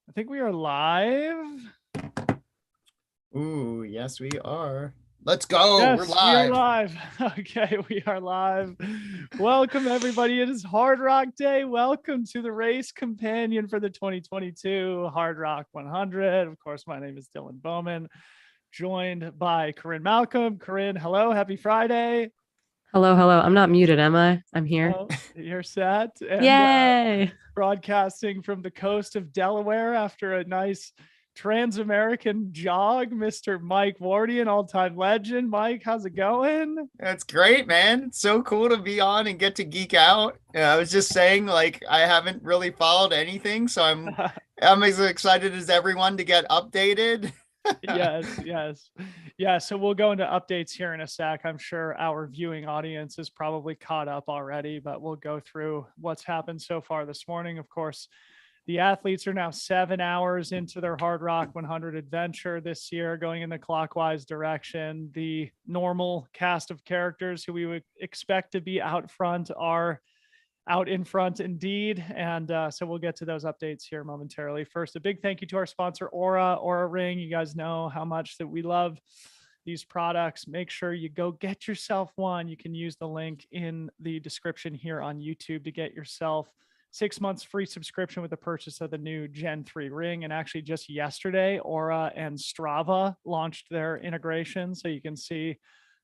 I think we are live. Ooh, yes, we are. Let's go. We're Yes, we are live. live. Okay, we are live. Welcome, everybody. It is Hardrock Day. Welcome to the race companion for the 2022 Hardrock 100. Of course, my name is Dylan Bowman, joined by Corrine Malcolm. Corrine, hello. Happy Friday. Hello, hello. I'm not muted, am I? I'm here. Oh, you're set. And Yay! broadcasting from the coast of Delaware after a nice trans-American jog, Mr. Mike Wardian, all-time legend. Mike, how's it going? That's great, man. It's so cool to be on and get to geek out. I was just saying, like, I haven't really followed anything, so I'm as excited as everyone to get updated. Yes. Yeah, so we'll go into updates here in a sec. I'm sure our viewing audience is probably caught up already, but we'll go through what's happened so far this morning. Of course, the athletes are now 7 hours into their Hardrock 100 adventure this year, going in the clockwise direction. The normal cast of characters who we would expect to be out front are out in front indeed. And so we'll get to those updates here momentarily. First, a big thank you to our sponsor, Aura Ring. You guys know how much that we love these products. Make sure you go get yourself one. You can use the link in the description here on YouTube to get yourself 6 months free subscription with the purchase of the new Gen 3 ring. And actually just yesterday, Aura and Strava launched their integration. So you can see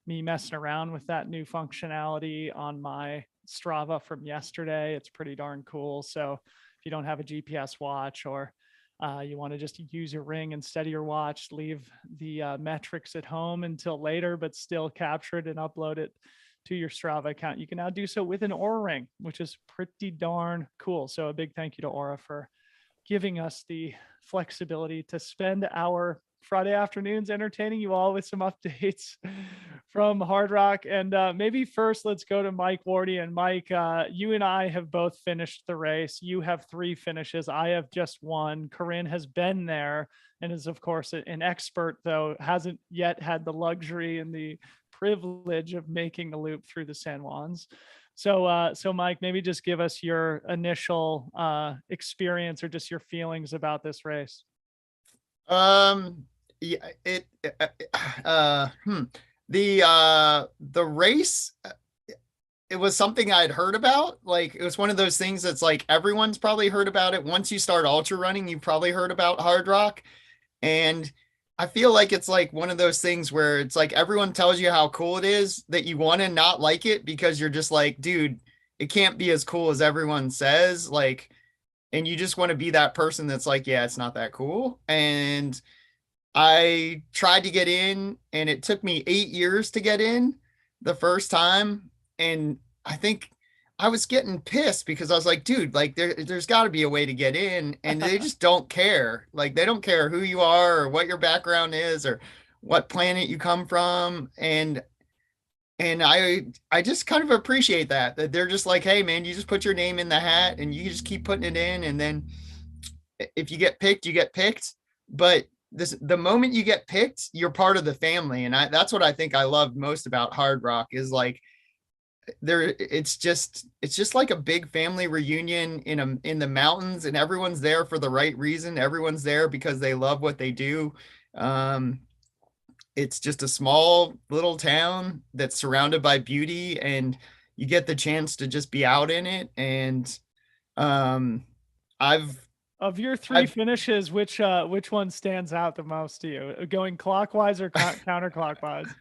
me messing around with that new functionality on my Strava from yesterday. It's pretty darn cool. So if you don't have a GPS watch, or you want to just use your ring instead of your watch, leave the metrics at home until later, but still capture it and upload it to your Strava account, you can now do so with an Aura ring, which is pretty darn cool. So a big thank you to Aura for giving us the flexibility to spend our Friday afternoons entertaining you all with some updates from Hardrock. And maybe first, let's go to Mike Wardian. Mike, you and I have both finished the race. You have 3 finishes. I have just 1. Corrine has been there and is, of course, an expert, though hasn't yet had the luxury and the privilege of making the loop through the San Juans. So Mike, maybe just give us your initial experience or just your feelings about this race. Yeah, the race, it was something I'd heard about. Like, it was one of those things that's like everyone's probably heard about it. Once you start ultra running, you probably heard about Hardrock. And I feel like it's like one of those things where it's like everyone tells you how cool it is that you want to not like it because you're just like, dude, it can't be as cool as everyone says. Like, and you just want to be that person that's like, yeah, it's not that cool. And I tried to get in, and it took me 8 years to get in the first time. And I think I was getting pissed because I was like, dude, like there's got to be a way to get in, and they just don't care. Like, they don't care who you are or what your background is or what planet you come from. And I just kind of appreciate that they're just like, hey man, you just put your name in the hat and you just keep putting it in, and then if you get picked, you get picked. But the moment you get picked, you're part of the family. And that's what I think I love most about Hardrock is like, it's just like a big family reunion in the mountains, and everyone's there for the right reason. Everyone's there because they love what they do. It's just a small little town that's surrounded by beauty, and you get the chance to just be out in it. And Of your 3 finishes, which one stands out the most to you? Going clockwise or counterclockwise?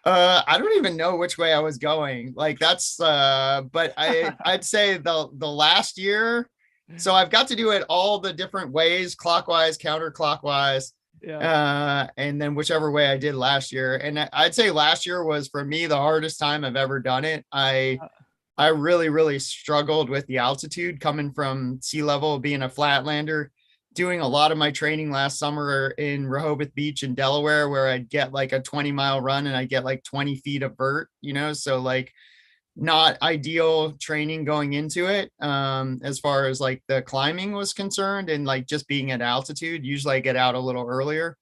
I don't even know which way I was going. Like, that's but I'd say the last year. So I've got to do it all the different ways, clockwise, counterclockwise. Yeah. And then whichever way I did last year. And I'd say last year was for me the hardest time I've ever done it. I really struggled with the altitude coming from sea level, being a flatlander, doing a lot of my training last summer in Rehoboth Beach in Delaware, where I'd get like a 20-mile run and I'd get like 20 feet of vert, so like not ideal training going into it. As far as like the climbing was concerned, and like just being at altitude, usually I get out a little earlier.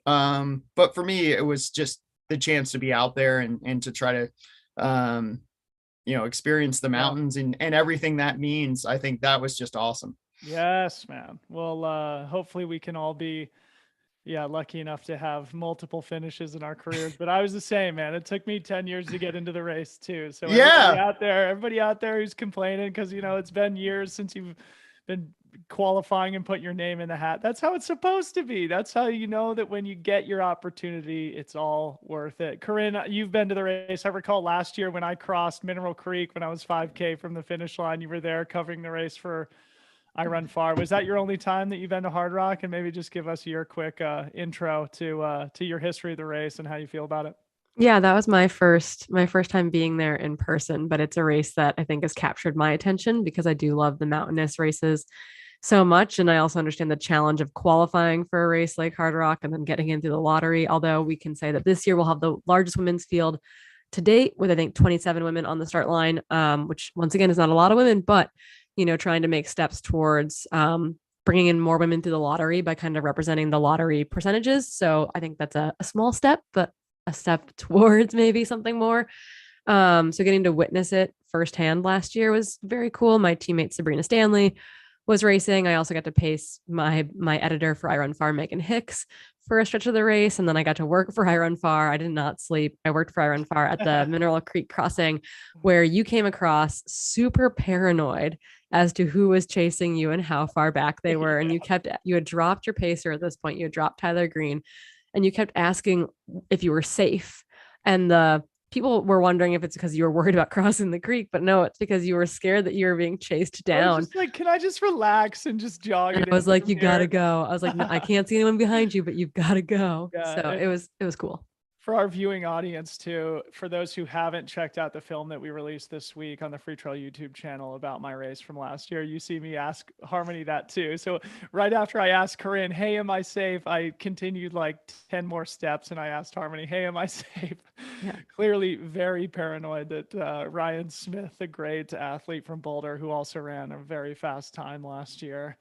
But for me, it was just the chance to be out there and to try to, experience the mountains and everything that means. I think that was just awesome. Yes, man. Well, hopefully we can all be, lucky enough to have multiple finishes in our careers. But I was the same, man. It took me 10 years to get into the race too. So Yeah. everybody out there who's complaining because, it's been years since you've been qualifying and put your name in the hat. That's how it's supposed to be. That's how you know that when you get your opportunity, it's all worth it. Corrine, you've been to the race. I recall last year when I crossed Mineral Creek when I was 5K from the finish line, you were there covering the race for I Run Far. Was that your only time that you've been to Hardrock? And maybe just give us your quick intro to your history of the race and how you feel about it. Yeah, that was my first time being there in person, but it's a race that I think has captured my attention because I do love the mountainous races so much. And I also understand the challenge of qualifying for a race like Hard Rock and then getting into the lottery. Although we can say that this year we'll have the largest women's field to date with, I think, 27 women on the start line, which once again is not a lot of women, but, trying to make steps towards bringing in more women through the lottery by kind of representing the lottery percentages. So I think that's a small step, but a step towards maybe something more. So getting to witness it firsthand last year was very cool. My teammate Sabrina Stanley was racing. I also got to pace my editor for I Run Far, Megan Hicks, for a stretch of the race, and then I got to work for I Run Far. I did not sleep. I worked for I Run Far at the Mineral Creek crossing, where you came across super paranoid as to who was chasing you and how far back they were, and you had dropped your pacer at this point. You had dropped Tyler Green, and you kept asking if you were safe, and the people were wondering if it's because you were worried about crossing the creek, but no, it's because you were scared that you were being chased I was down. just like, can I just relax and just jog And it I was in like, from you gotta here? go. I was like, no, I can't see anyone behind you, but you've gotta go. Yeah, So it was cool. for our viewing audience too, for those who haven't checked out the film that we released this week on the Freetrail YouTube channel about my race from last year, you see me ask Harmony that too. So right after I asked Corrine, hey, am I safe? I continued like 10 more steps and I asked Harmony, hey, am I safe? Yeah. Clearly very paranoid that Ryan Smith, the great athlete from Boulder, who also ran a very fast time last year,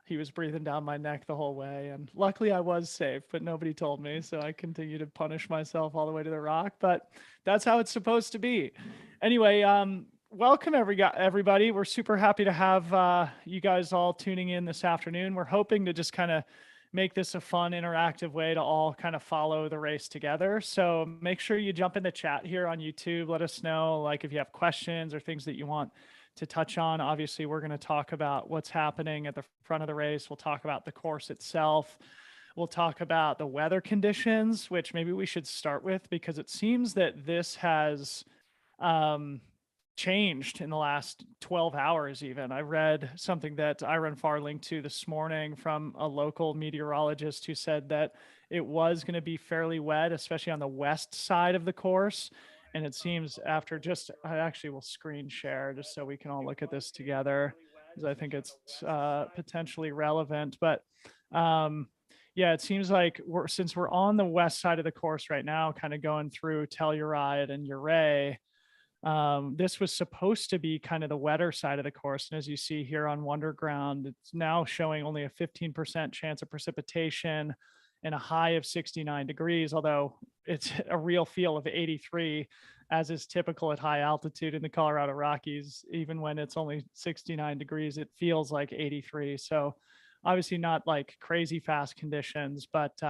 he was breathing down my neck the whole way. And luckily I was safe, but nobody told me. So I continued to punish myself all the way to the rock, but that's how it's supposed to be. Anyway, welcome everybody. We're super happy to have you guys all tuning in this afternoon. We're hoping to just kind of make this a fun, interactive way to all kind of follow the race together. So make sure you jump in the chat here on YouTube. Let us know, like, if you have questions or things that you want to touch on. Obviously, we're going to talk about what's happening at the front of the race. We'll talk about the course itself. We'll talk about the weather conditions, which maybe we should start with because it seems that this has changed in the last 12 hours even. I read something that I Run Far linked to this morning from a local meteorologist who said that it was going to be fairly wet, especially on the west side of the course. And it seems after I actually will screen share just so we can all look at this together because I think it's potentially relevant. But yeah, it seems like since we're on the west side of the course right now, kind of going through Telluride and Uray, this was supposed to be kind of the wetter side of the course. And as you see here on Wonderground, it's now showing only a 15% chance of precipitation and a high of 69 degrees, although it's a real feel of 83, as is typical at high altitude in the Colorado Rockies. Even when it's only 69 degrees, it feels like 83. So obviously not like crazy fast conditions, but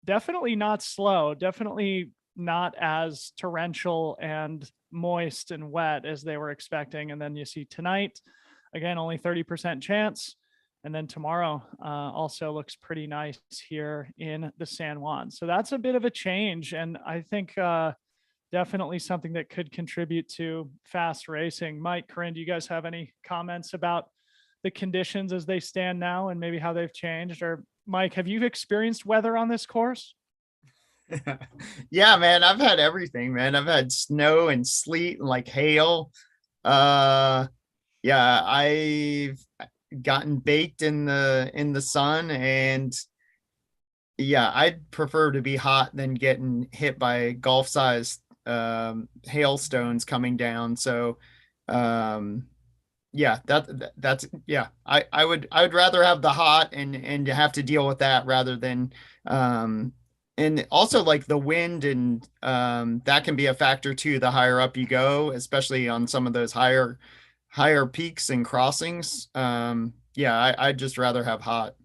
definitely not slow, definitely not as torrential and moist and wet as they were expecting. And then you see tonight, again, only 30% chance. And then tomorrow also looks pretty nice here in the San Juan. So that's a bit of a change. And I think definitely something that could contribute to fast racing. Mike, Corrine, do you guys have any comments about the conditions as they stand now and maybe how they've changed? Or Mike, have you experienced weather on this course? Yeah, man, I've had everything, man. I've had snow and sleet and like hail. Yeah, I've gotten baked in the sun, and yeah, I'd prefer to be hot than getting hit by golf-sized hailstones coming down. So yeah, that's yeah, I would rather have the hot and have to deal with that rather than and also like the wind, and that can be a factor too the higher up you go, especially on some of those higher peaks and crossings. Yeah, I'd just rather have hot.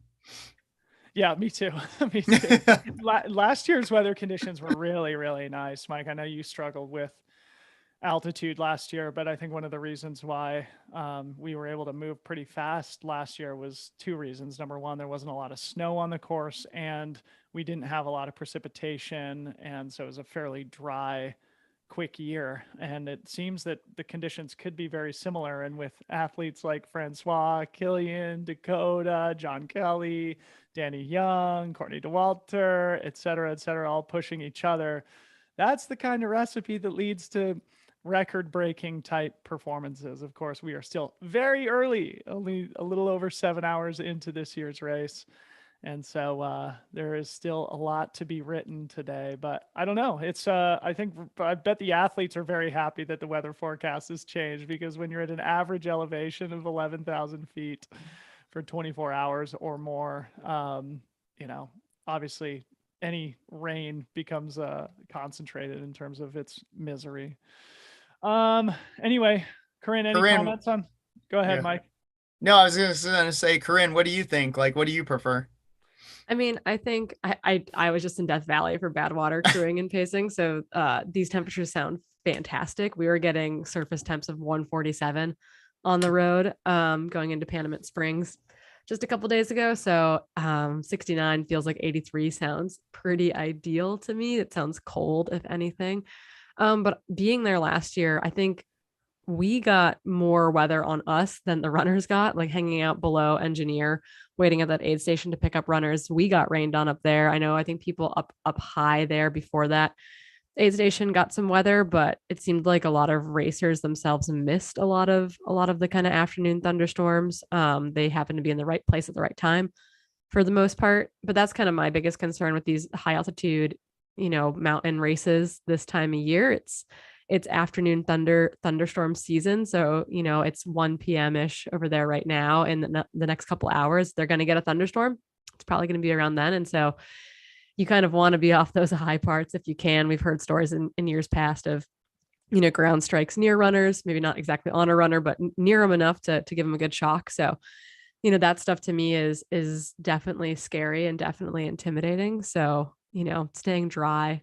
Yeah, me too. Me too. Last year's weather conditions were really, really nice. Mike, I know you struggled with altitude last year, but I think one of the reasons why we were able to move pretty fast last year was two reasons. Number one, there wasn't a lot of snow on the course, and we didn't have a lot of precipitation, and so it was a fairly dry, quick year. And it seems that the conditions could be very similar. And with athletes like Francois, Killian, Dakota, John Kelly, Danny Young, Courtney Dauwalter, et cetera, all pushing each other, that's the kind of recipe that leads to record-breaking type performances. Of course, we are still very early, only a little over 7 hours into this year's race. And so there is still a lot to be written today, but I don't know. It's I bet the athletes are very happy that the weather forecast has changed, because when you're at an average elevation of 11,000 feet for 24 hours or more, obviously any rain becomes concentrated in terms of its misery. Anyway, Corrine, any comments on? Go ahead, Mike. No, I was going to say, Corrine, what do you think? Like, what do you prefer? I mean, I think I was just in Death Valley for Badwater crewing and pacing. So these temperatures sound fantastic. We were getting surface temps of 147 on the road going into Panamint Springs just a couple days ago. So 69 feels like 83 sounds pretty ideal to me. It sounds cold, if anything. But being there last year, I think we got more weather on us than the runners got, like hanging out below Engineer, waiting at that aid station to pick up runners. We got rained on up there. I think people up high there before that aid station got some weather, but it seemed like a lot of racers themselves missed a lot of the kind of afternoon thunderstorms. They happened to be in the right place at the right time for the most part. But that's kind of my biggest concern with these high altitude, mountain races this time of year. It's afternoon thunderstorm season. So, it's 1 p.m. ish over there right now. And the next couple hours, they're going to get a thunderstorm. It's probably going to be around then. And so you kind of want to be off those high parts if you can. We've heard stories in years past of, ground strikes near runners, maybe not exactly on a runner, but near them enough to give them a good shock. So, that stuff to me is definitely scary and definitely intimidating. So, staying dry,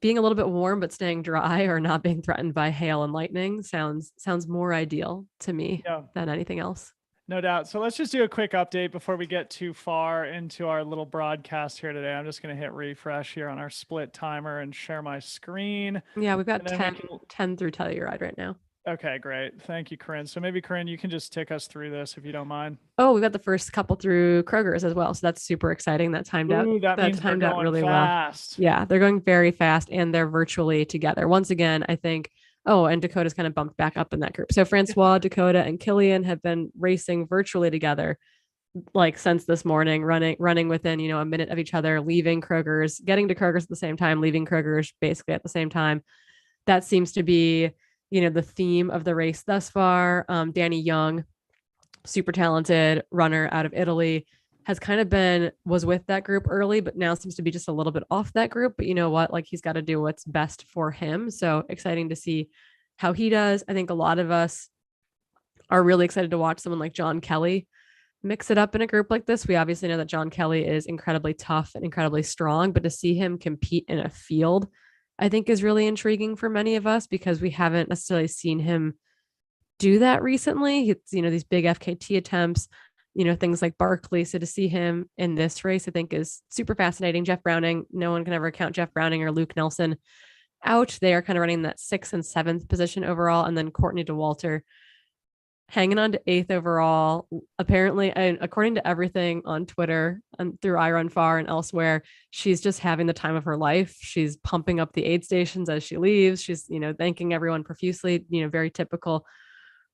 being a little bit warm, but staying dry or not being threatened by hail and lightning sounds more ideal to me than anything else. No doubt. So let's just do a quick update before we get too far into our little broadcast here today. I'm just going to hit refresh here on our split timer and share my screen. Yeah, we've got 10 through Telluride right now. Okay, great. Thank you, Corrine. So maybe, Corrine, you can just take us through this if you don't mind. Oh, we've got the first couple through Kroger's as well. So that's super exciting. That timed out. That means timed out really fast. Well. Yeah, they're going very fast and they're virtually together. Once again, I think, and Dakota's kind of bumped back up in that group. So Francois, Dakota, and Killian have been racing virtually together like since this morning, running within, a minute of each other, leaving Kroger's, getting to Kroger's at the same time, leaving Kroger's basically at the same time. That seems to be the theme of the race thus far. Danny Young, super talented runner out of Italy, has kind of was with that group early, but now seems to be just a little bit off that group. But you know what? Like, he's got to do what's best for him. So exciting to see how he does. I think a lot of us are really excited to watch someone like John Kelly mix it up in a group like this. We obviously know that John Kelly is incredibly tough and incredibly strong, but to see him compete in a field, I think is really intriguing for many of us because we haven't necessarily seen him do that recently. It's, these big FKT attempts, things like Barkley. So to see him in this race, I think is super fascinating. Jeff Browning, no one can ever count Jeff Browning or Luke Nelson out. They are kind of running that 6th and 7th position overall. And then Courtney Dauwalter hanging on to 8th overall. Apparently, and according to everything on Twitter and through iRunFar and elsewhere, she's just having the time of her life. She's pumping up the aid stations as she leaves. She's, thanking everyone profusely, very typical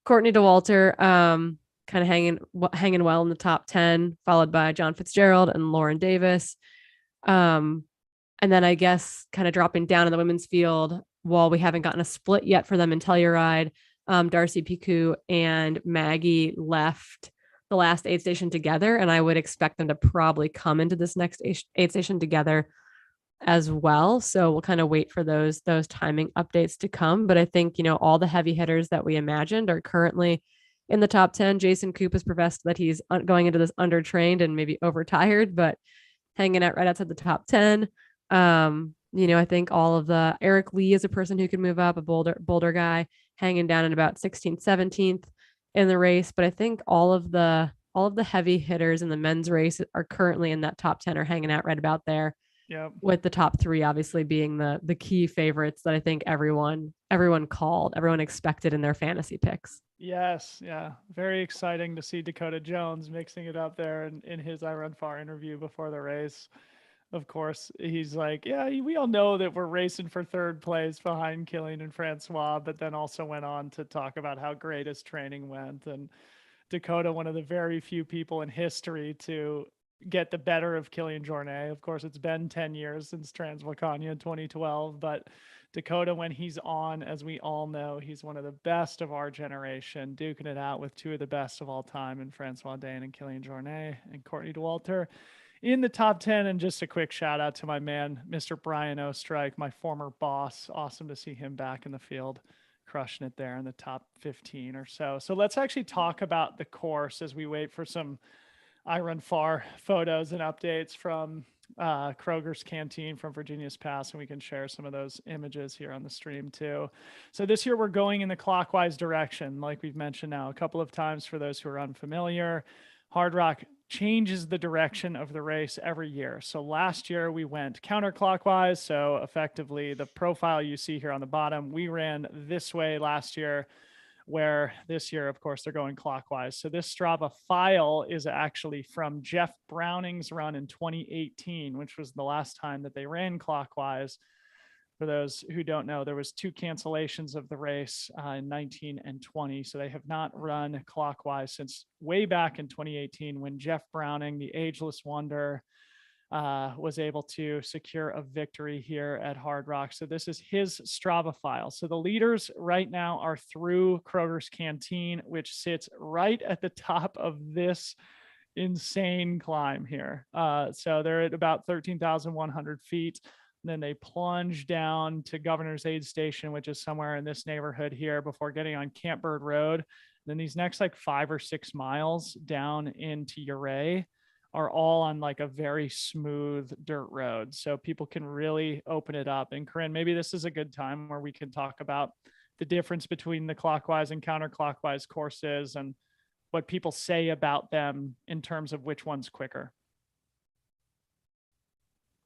Courtney Dauwalter, kind of hanging well in the top 10, followed by John Fitzgerald and Lauren Davis. And then I guess kind of dropping down in the women's field, while we haven't gotten a split yet for them in Telluride, Darcy Piku and Maggie left the last aid station together, and I would expect them to probably come into this next aid station together as well. So we'll kind of wait for those timing updates to come. But I think, all the heavy hitters that we imagined are currently in the top 10. Jason Koop has professed that he's going into this undertrained and maybe overtired, but hanging out right outside the top 10. I think all of the Eric Lee is a person who could move up, a Boulder guy, hanging down in about 16th, 17th in the race. But I think all of the heavy hitters in the men's race are currently in that top 10 or hanging out right about there. Yep. With the top 3 obviously being the key favorites that I think everyone expected in their fantasy picks. Yes. Yeah. Very exciting to see Dakota Jones mixing it up there in his I Run Far interview before the race. Of course, he's like, yeah, we all know that we're racing for third place behind Killian and Francois, but then also went on to talk about how great his training went. And Dakota, one of the very few people in history to get the better of Killian Jornet. Of course, it's been 10 years since Transvolcania in 2012, but Dakota, when he's on, as we all know, he's one of the best of our generation, duking it out with 2 of the best of all time in Francois Dain and Killian Jornet and Courtney Dauwalter in the top 10. And just a quick shout out to my man, Mr. Brian Ostrike, my former boss. Awesome to see him back in the field, crushing it there in the top 15 or so. So let's actually talk about the course as we wait for some I Run Far photos and updates from Kroger's Canteen from Virginia's Pass, and we can share some of those images here on the stream too. So this year we're going in the clockwise direction, like we've mentioned now a couple of times for those who are unfamiliar. Hardrock changes the direction of the race every year. So last year we went counterclockwise. So effectively the profile you see here on the bottom, we ran this way last year, where this year, of course, they're going clockwise. So this Strava file is actually from Jeff Browning's run in 2018, which was the last time that they ran clockwise. For those who don't know, there was 2 cancellations of the race in 19 and 20. So they have not run clockwise since way back in 2018 when Jeff Browning, the ageless wonder, was able to secure a victory here at Hardrock. So this is his Strava file. So the leaders right now are through Kroger's Canteen, which sits right at the top of this insane climb here. So they're at about 13,100 feet. And then they plunge down to Governor's Aid Station, which is somewhere in this neighborhood here before getting on Camp Bird Road. Then these next like 5 or 6 miles down into Uray are all on like a very smooth dirt road. So people can really open it up. And Corrine, maybe this is a good time where we can talk about the difference between the clockwise and counterclockwise courses and what people say about them in terms of which one's quicker.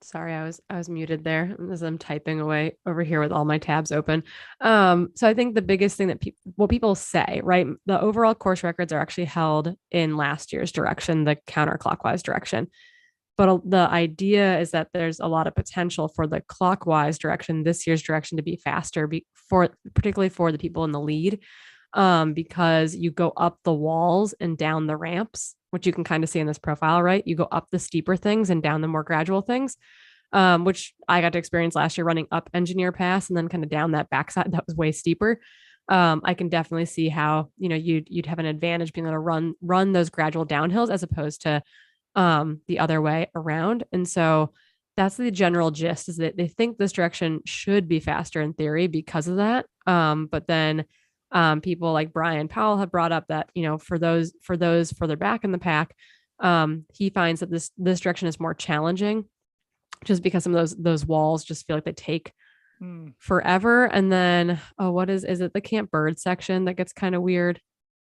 Sorry, I was muted there as I'm typing away over here with all my tabs open. So I think the biggest thing that what people say, right? The overall course records are actually held in last year's direction, the counterclockwise direction. But the idea is that there's a lot of potential for the clockwise direction, this year's direction, to be faster, particularly for the people in the lead, because you go up the walls and down the ramps, which you can kind of see in this profile, right? You go up the steeper things and down the more gradual things, which I got to experience last year running up Engineer Pass and then kind of down that backside that was way steeper. I can definitely see how, you'd have an advantage being able to run those gradual downhills as opposed to the other way around. And so that's the general gist, is that they think this direction should be faster in theory because of that. But then people like Brian Powell have brought up that, for those further back in the pack, he finds that this direction is more challenging just because some of those walls just feel like they take forever. And then, is it the Camp Bird section that gets kind of weird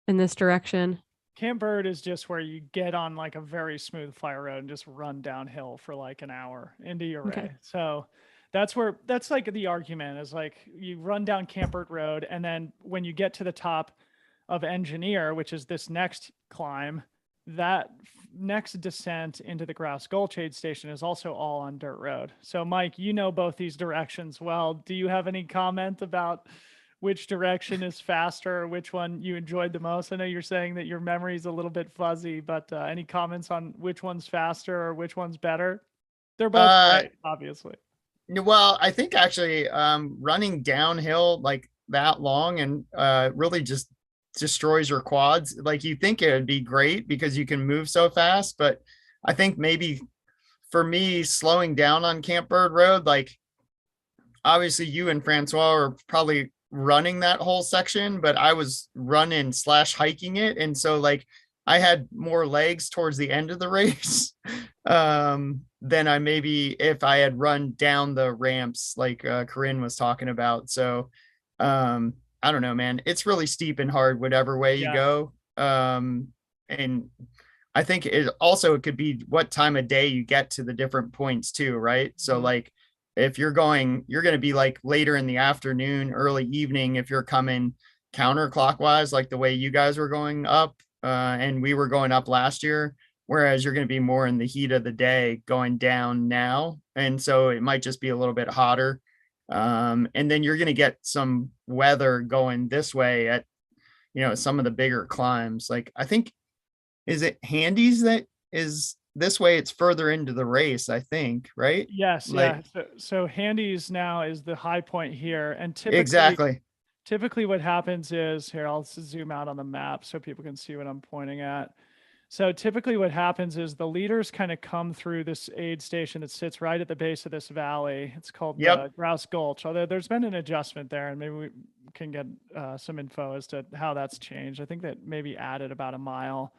in this direction? Camp Bird is just where you get on like a very smooth fire road and just run downhill for like an hour into Uray. Okay. So that's like the argument is like you run down Camp Bird Road, and then when you get to the top of Engineer, which is this next climb, that next descent into the Grouse Gulch Aid Station is also all on dirt road. So Mike, both these directions well. Do you have any comment about which direction is faster, or which one you enjoyed the most? I know you're saying that your memory is a little bit fuzzy, but any comments on which one's faster or which one's better? They're both great, obviously. Well, I think actually running downhill like that long and really just destroys your quads. Like you think it would be great because you can move so fast, but I think maybe for me, slowing down on Camp Bird Road, like obviously you and Francois are probably running that whole section, but I was running slash hiking it. And so like I had more legs towards the end of the race than I maybe if I had run down the ramps like Corrine was talking about. So I don't know, man. It's really steep and hard, whatever way you Yeah. go. And I think it could be what time of day you get to the different points too, right? So Mhm. like if you're going to be like later in the afternoon, early evening, if you're coming counterclockwise, like the way you guys were going up, and we were going up last year, whereas you're going to be more in the heat of the day going down now. And so it might just be a little bit hotter. And then you're going to get some weather going this way at, some of the bigger climbs. Like I think, is it Handy's that is this way? It's further into the race, I think, right? Yes, Like, yeah. So Handy's now is the high point here, and exactly. typically what happens is here. I'll zoom out on the map so people can see what I'm pointing at. So typically what happens is the leaders kind of come through this aid station that sits right at the base of this valley. It's called the Grouse Gulch, although there's been an adjustment there, and maybe we can get some info as to how that's changed. I think that maybe added about a mile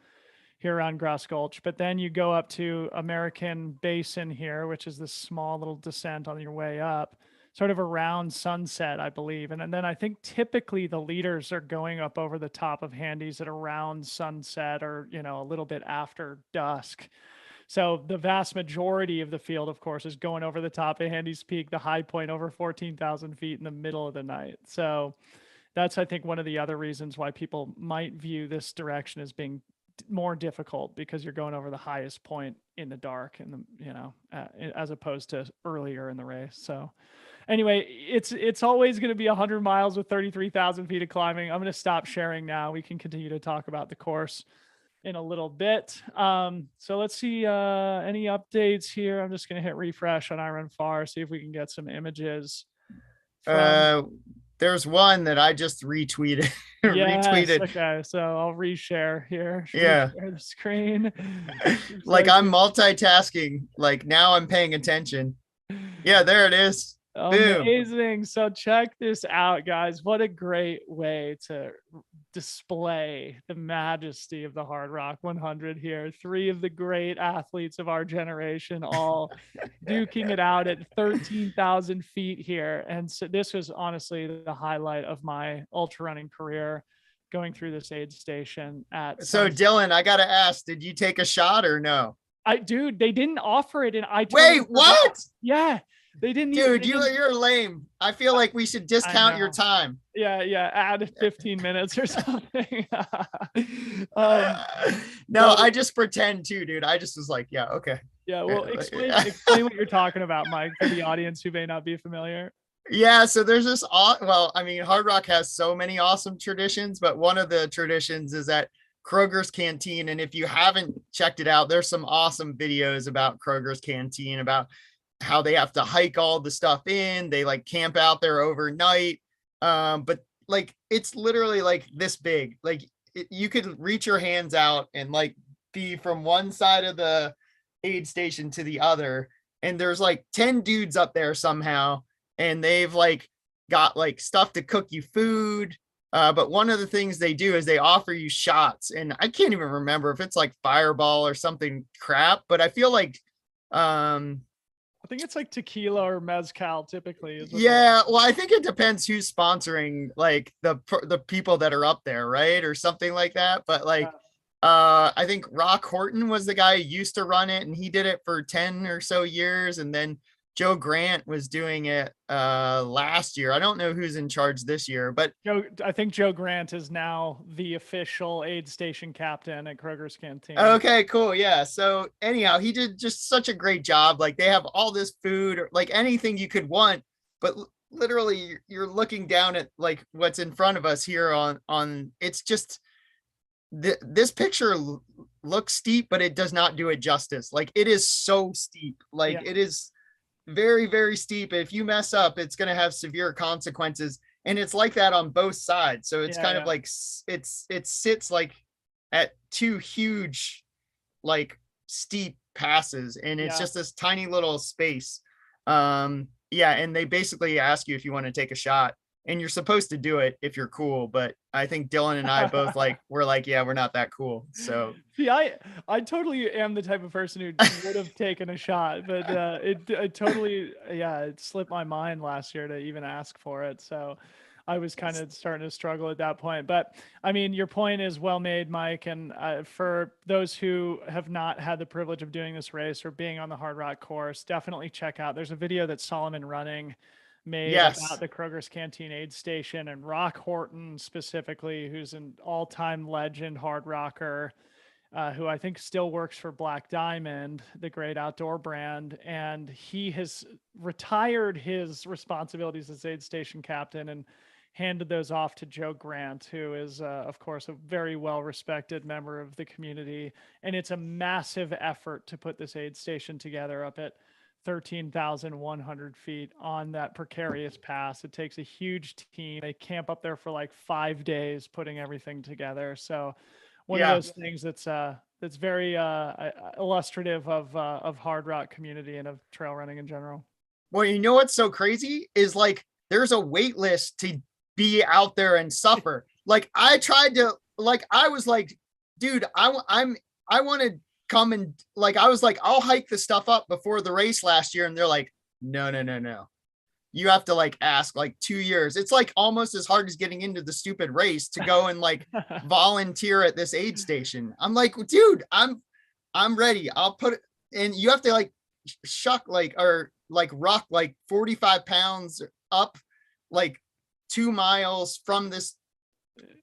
here around Grouse Gulch. But then you go up to American Basin here, which is this small little descent on your way up, sort of around sunset, I believe. And then I think typically the leaders are going up over the top of Handy's at around sunset or, a little bit after dusk. So the vast majority of the field, of course, is going over the top of Handy's Peak, the high point over 14,000 feet in the middle of the night. So that's, I think, one of the other reasons why people might view this direction as being more difficult, because you're going over the highest point in the dark and as opposed to earlier in the race. So anyway, it's always going to be 100 miles with 33,000 feet of climbing. I'm going to stop sharing now. We can continue to talk about the course in a little bit. So let's see any updates here. I'm just going to hit refresh on iRunFar, see if we can get some images from there's one that I just retweeted. Retweeted. Okay, so I'll reshare here. Yeah. Share the screen. Like I'm multitasking. Like now I'm paying attention. Yeah, there it is. Amazing. Boom. So check this out, guys. What a great way to display the majesty of the Hardrock 100 here. Three of the great athletes of our generation all duking it out at 13,000 feet here. And so this was honestly the highlight of my ultra running career, going through this aid station at. So Dylan, I got to ask, did you take a shot or no? Dude, they didn't offer it. And I totally what? Yeah. They didn't. Dude, you're lame. I feel like we should discount your time. Yeah. Add 15 minutes or something. No, I just pretend too, dude. I just was like, yeah, okay. Yeah, well, explain what you're talking about, Mike, for the audience who may not be familiar. Yeah, so there's this. Hardrock has so many awesome traditions, but one of the traditions is at Kroger's Canteen. And if you haven't checked it out, there's some awesome videos about Kroger's Canteen, about how they have to hike all the stuff in. They like camp out there overnight. But like, it's literally like this big, like you could reach your hands out and like be from one side of the aid station to the other. And there's like 10 dudes up there somehow. And they've like got like stuff to cook you food. But one of the things they do is they offer you shots. And I can't even remember if it's like Fireball or something crap, but I feel like, I think it's like tequila or mezcal typically. Yeah, well, I think it depends who's sponsoring, like the people that are up there, right, or something like that. But like, I think Rock Horton was the guy who used to run it, and he did it for 10 or so years, and then Joe Grant was doing it last year. I don't know who's in charge this year, but I think Joe Grant is now the official aid station captain at Kroger's Canteen. Okay, cool. Yeah. So anyhow, he did just such a great job. Like they have all this food, or like anything you could want, but literally you're looking down at like what's in front of us here on it's just this picture looks steep, but it does not do it justice. Like it is so steep. Like it is very, very steep. If you mess up, it's going to have severe consequences. And it's like that on both sides. So it's kind of like it sits like at two huge, like steep passes. And it's just this tiny little space. And they basically ask you if you want to take a shot. and you're supposed to do it if you're cool. But I think Dylan and I both we're like, yeah, we're not that cool. So see, I totally am the type of person who would have taken a shot, but it totally, yeah, it slipped my mind last year to even ask for it. So I was kind of starting to struggle at that point. But I mean, your point is well made, Mike. And for those who have not had the privilege of doing this race or being on the Hardrock course, definitely check out. There's a video that Solomon Running made about the Kroger's Canteen aid station, and Rock Horton specifically, who's an all-time legend hard rocker, who I think still works for Black Diamond, the great outdoor brand. And he has retired his responsibilities as aid station captain and handed those off to Joe Grant, who is, of course, a very well-respected member of the community. And it's a massive effort to put this aid station together up at 13,100 feet on that precarious pass. It takes a huge team. They camp up there for like 5 days putting everything together. So one of those things that's very illustrative of hard rock community and of trail running in general. Well, you know what's so crazy is like there's a wait list to be out there and suffer. Like I tried to, like I was like, dude, I want to come and like I was like, I'll hike the stuff up before the race last year, and they're like, no. You have to like ask like 2 years. It's like almost as hard as getting into the stupid race to go and like volunteer at this aid station. I'm like, dude, I'm ready. I'll put it, and you have to like shuck like or like rock like 45 pounds up like 2 miles from this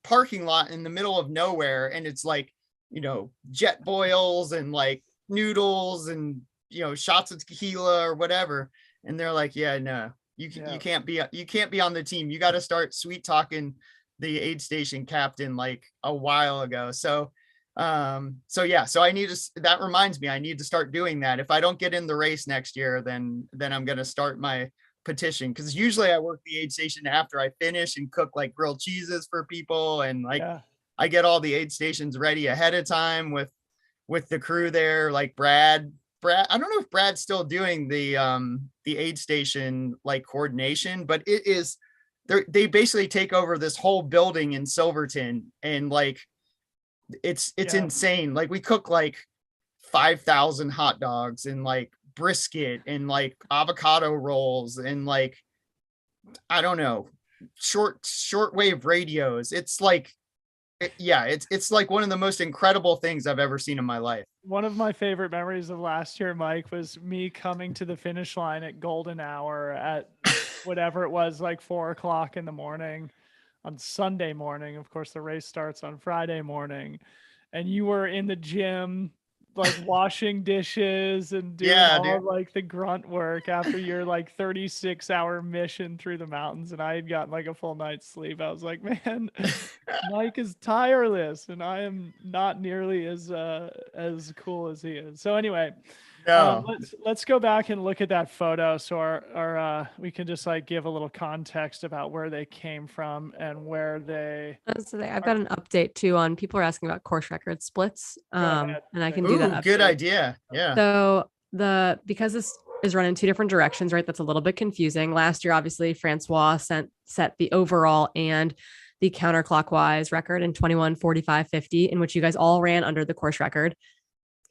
parking lot in the middle of nowhere. And it's like, you know, jet boils and like noodles and, you know, shots of tequila or whatever. And they're like, yeah, no, you can't be on the team. You got to start sweet talking the aid station captain like a while ago. So I need to, that reminds me, I need to start doing that. If I don't get in the race next year, then I'm going to start my petition. Cause usually I work the aid station after I finish and cook like grilled cheeses for people. And like, I get all the aid stations ready ahead of time with the crew there, like Brad, I don't know if Brad's still doing the aid station like coordination, but it is, they basically take over this whole building in Silverton, and like, it's insane. Like we cook like 5,000 hot dogs and like brisket and like avocado rolls and like, I don't know, shortwave radios. It's like, it's like one of the most incredible things I've ever seen in my life. One of my favorite memories of last year, Mike, was me coming to the finish line at golden hour at whatever it was, like 4:00 in the morning on Sunday morning. Of course, the race starts on Friday morning, and you were in the gym, like washing dishes and doing like the grunt work after your like 36-hour mission through the mountains. And I had gotten like a full night's sleep. I was like, man, Mike is tireless, and I am not nearly as cool as he is. So anyway, let's go back and look at that photo. So our we can just like give a little context about where they came from and where they. I've got an update too on people are asking about course record splits, and I can do that. Good idea. Yeah. So because this is run in 2 different directions, right? That's a little bit confusing. Last year, obviously, Francois set the overall and the counterclockwise record in 21:45:50, in which you guys all ran under the course record.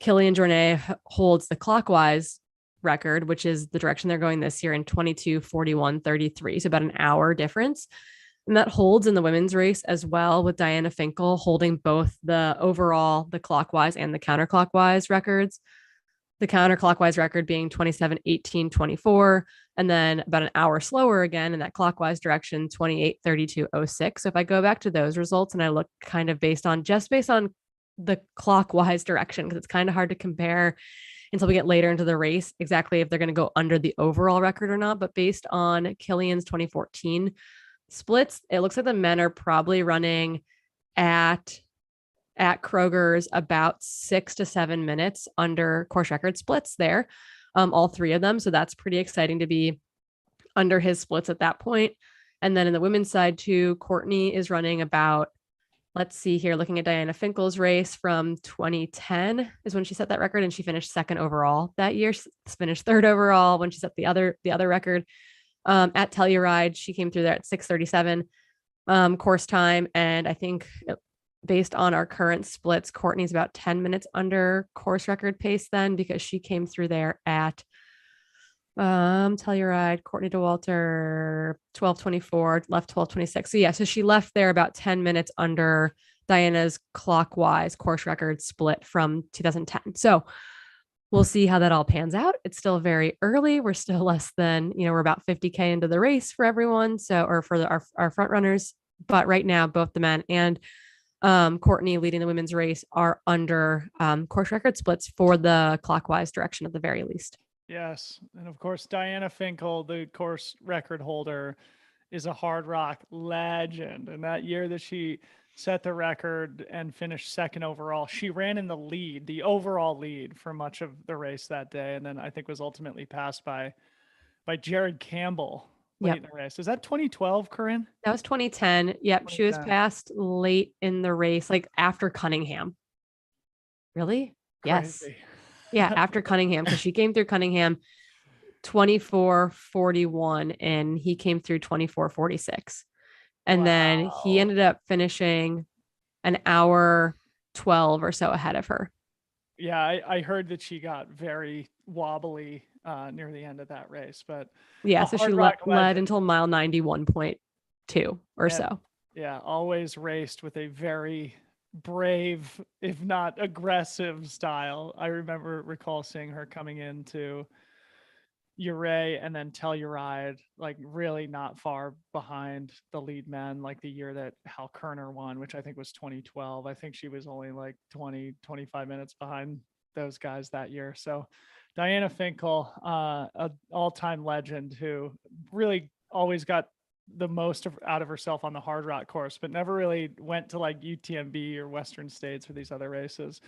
Kilian Jornet holds the clockwise record, which is the direction they're going this year, in 22:41:33. So about an hour difference. And that holds in the women's race as well, with Diana Finkel holding both the overall, the clockwise and the counterclockwise records. The counterclockwise record being 27:18:24, and then about an hour slower again in that clockwise direction, 28:32:06. So if I go back to those results and I look kind of based on the clockwise direction, because it's kind of hard to compare until we get later into the race exactly if they're going to go under the overall record or not. But based on Kilian's 2014 splits, it looks like the men are probably running at Kroger's about 6 to 7 minutes under course record splits there, all 3 of them. So that's pretty exciting to be under his splits at that point. And then in the women's side too, Courtney is running about, let's see here, looking at Diana Finkel's race from 2010 is when she set that record, and she finished 2nd overall that year. She finished 3rd overall when she set the other record. At Telluride, she came through there at 6:37 course time. And I think based on our current splits, Courtney's about 10 minutes under course record pace then, because she came through there at Telluride, Courtney DeWalter, 12:24, left 12:26. So yeah, so she left there about 10 minutes under Diana's clockwise course record split from 2010. So we'll see how that all pans out. It's still very early. We're still less than, we're about 50K into the race for everyone. So, or for our front runners. But right now, both the men and Courtney leading the women's race are under course record splits for the clockwise direction at the very least. Yes. And of course, Diana Finkel, the course record holder, is a Hardrock legend. And that year that she set the record and finished second overall, she ran in the lead, the overall lead for much of the race that day. And then I think was ultimately passed by Jared Campbell late in the race. Is that 2012, Corrine? That was 2010. Yep. She was passed late in the race, like after Cunningham. Really? Crazy. Yes. Yeah, after Cunningham, because she came through Cunningham 24:41 and he came through 24:46. And then he ended up finishing an hour 12 or so ahead of her. Yeah, I heard that she got very wobbly near the end of that race, but yeah, so she led until mile 91.2 or so. Yeah, always raced with a very brave, if not aggressive style. I recall seeing her coming into Uray and then Telluride, like really not far behind the lead men, like the year that Hal Kerner won, which I think was 2012. I think she was only like 25 minutes behind those guys that year. So Diana Finkel, an all-time legend who really always got the most out of herself on the Hardrock course, but never really went to like UTMB or Western States or these other races.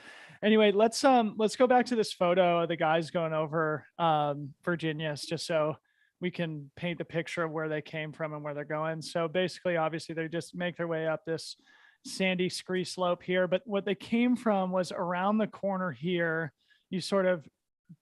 Anyway, let's go back to this photo of the guys going over Virginia's, just so we can paint the picture of where they came from and where they're going. So basically, obviously, they just make their way up this sandy scree slope here, but what they came from was around the corner here. You sort of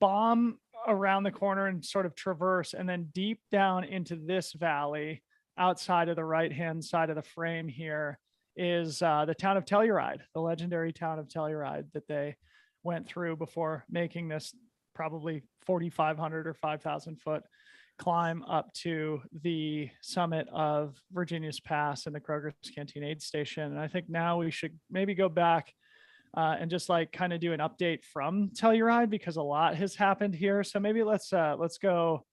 bomb around the corner and sort of traverse, and then deep down into this valley outside of the right-hand side of the frame here is the town of Telluride, the legendary town of Telluride that they went through before making this probably 4,500 or 5,000 foot climb up to the summit of Virginia's Pass and the Kroger's Canteen aid station. And I think now we should maybe go back and just like kind of do an update from Telluride, because a lot has happened here. So maybe let's go.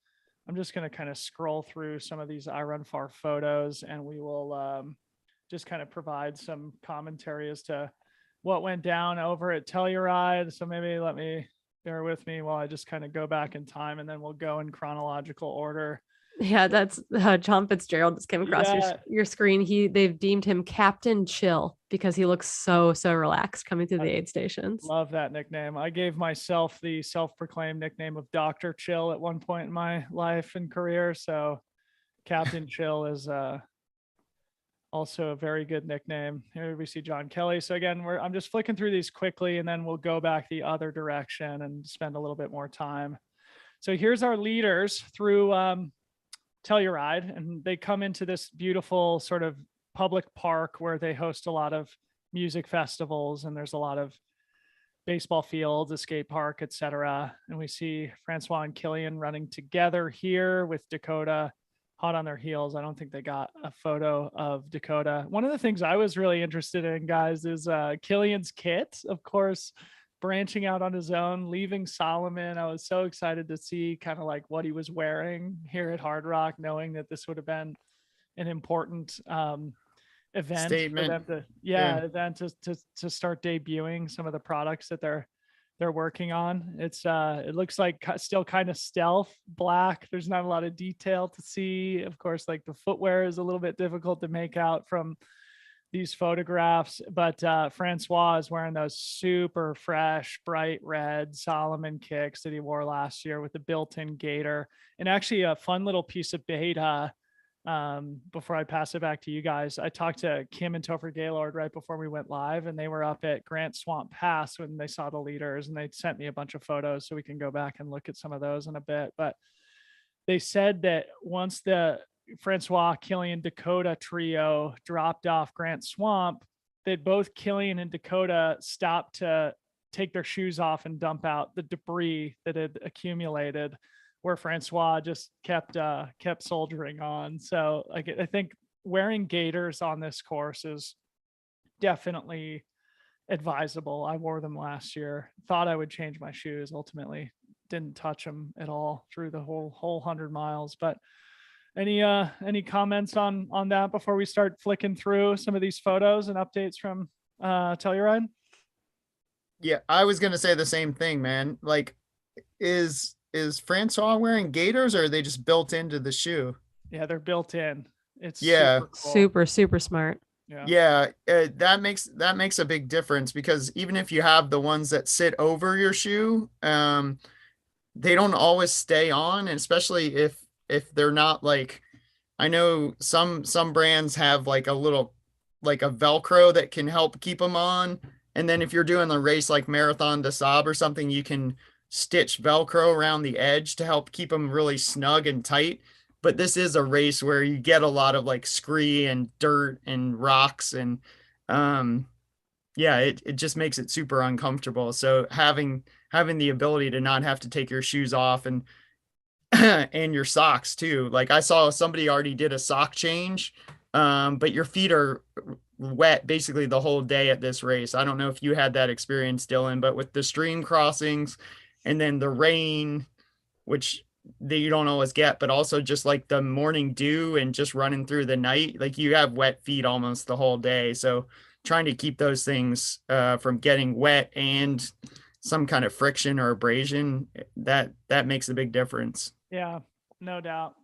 I'm just going to kind of scroll through some of these I Run Far photos, and we will just kind of provide some commentary as to what went down over at Telluride. So maybe bear with me while I just kind of go back in time, and then we'll go in chronological order. Yeah, that's John Fitzgerald just came across your screen. They've deemed him Captain Chill because he looks so relaxed coming through the aid stations. Love that nickname. I gave myself the self-proclaimed nickname of Dr. Chill at one point in my life and career. So Captain Chill is also a very good nickname. Here we see John Kelly. So again, I'm just flicking through these quickly, and then we'll go back the other direction and spend a little bit more time. So here's our leaders through Telluride, and they come into this beautiful sort of public park where they host a lot of music festivals, and there's a lot of baseball fields, a skate park, etc. And we see Francois and Killian running together here with Dakota hot on their heels. I don't think they got a photo of Dakota. One of the things I was really interested in, guys, is Killian's kit, of course, branching out on his own, leaving Solomon. I was so excited to see kind of like what he was wearing here at Hardrock, knowing that this would have been an important event Statement. for them event to start debuting some of the products that they're working on. It looks like still kind of stealth black. There's not a lot of detail to see. Of course, like the footwear is a little bit difficult to make out from these photographs, but Francois is wearing those super fresh, bright red Solomon kicks that he wore last year with the built-in gator. And actually a fun little piece of beta, before I pass it back to you guys, I talked to Kim and Topher Gaylord right before we went live, and they were up at Grant Swamp Pass when they saw the leaders, and they sent me a bunch of photos so we can go back and look at some of those in a bit. But they said that once the Francois, Killian, Dakota trio dropped off Grant Swamp, that both Killian and Dakota stopped to take their shoes off and dump out the debris that had accumulated, where Francois just kept soldiering on. So like, I think wearing gaiters on this course is definitely advisable. I wore them last year, thought I would change my shoes, ultimately didn't touch them at all through the whole 100 miles. But any comments on that before we start flicking through some of these photos and updates from Telluride? Yeah, I was gonna say the same thing, man. Like, is Francois wearing gaiters, or are they just built into the shoe? Yeah, they're built in. It's Yeah, super cool. Super smart. Yeah, that makes a big difference, because even if you have the ones that sit over your shoe, they don't always stay on, and especially if they're not like, I know some brands have like a little, like a Velcro that can help keep them on. And then if you're doing a race like Marathon des Sables or something, you can stitch Velcro around the edge to help keep them really snug and tight. But this is a race where you get a lot of like scree and dirt and rocks, and yeah, it just makes it super uncomfortable. So having the ability to not have to take your shoes off, and and your socks too. Like, I saw somebody already did a sock change, but your feet are wet basically the whole day at this race. I don't know if you had that experience, Dylan, but with the stream crossings and then the rain, which you don't always get, but also just like the morning dew and just running through the night, like you have wet feet almost the whole day. So trying to keep those things from getting wet and some kind of friction or abrasion, that makes a big difference. Yeah, no doubt.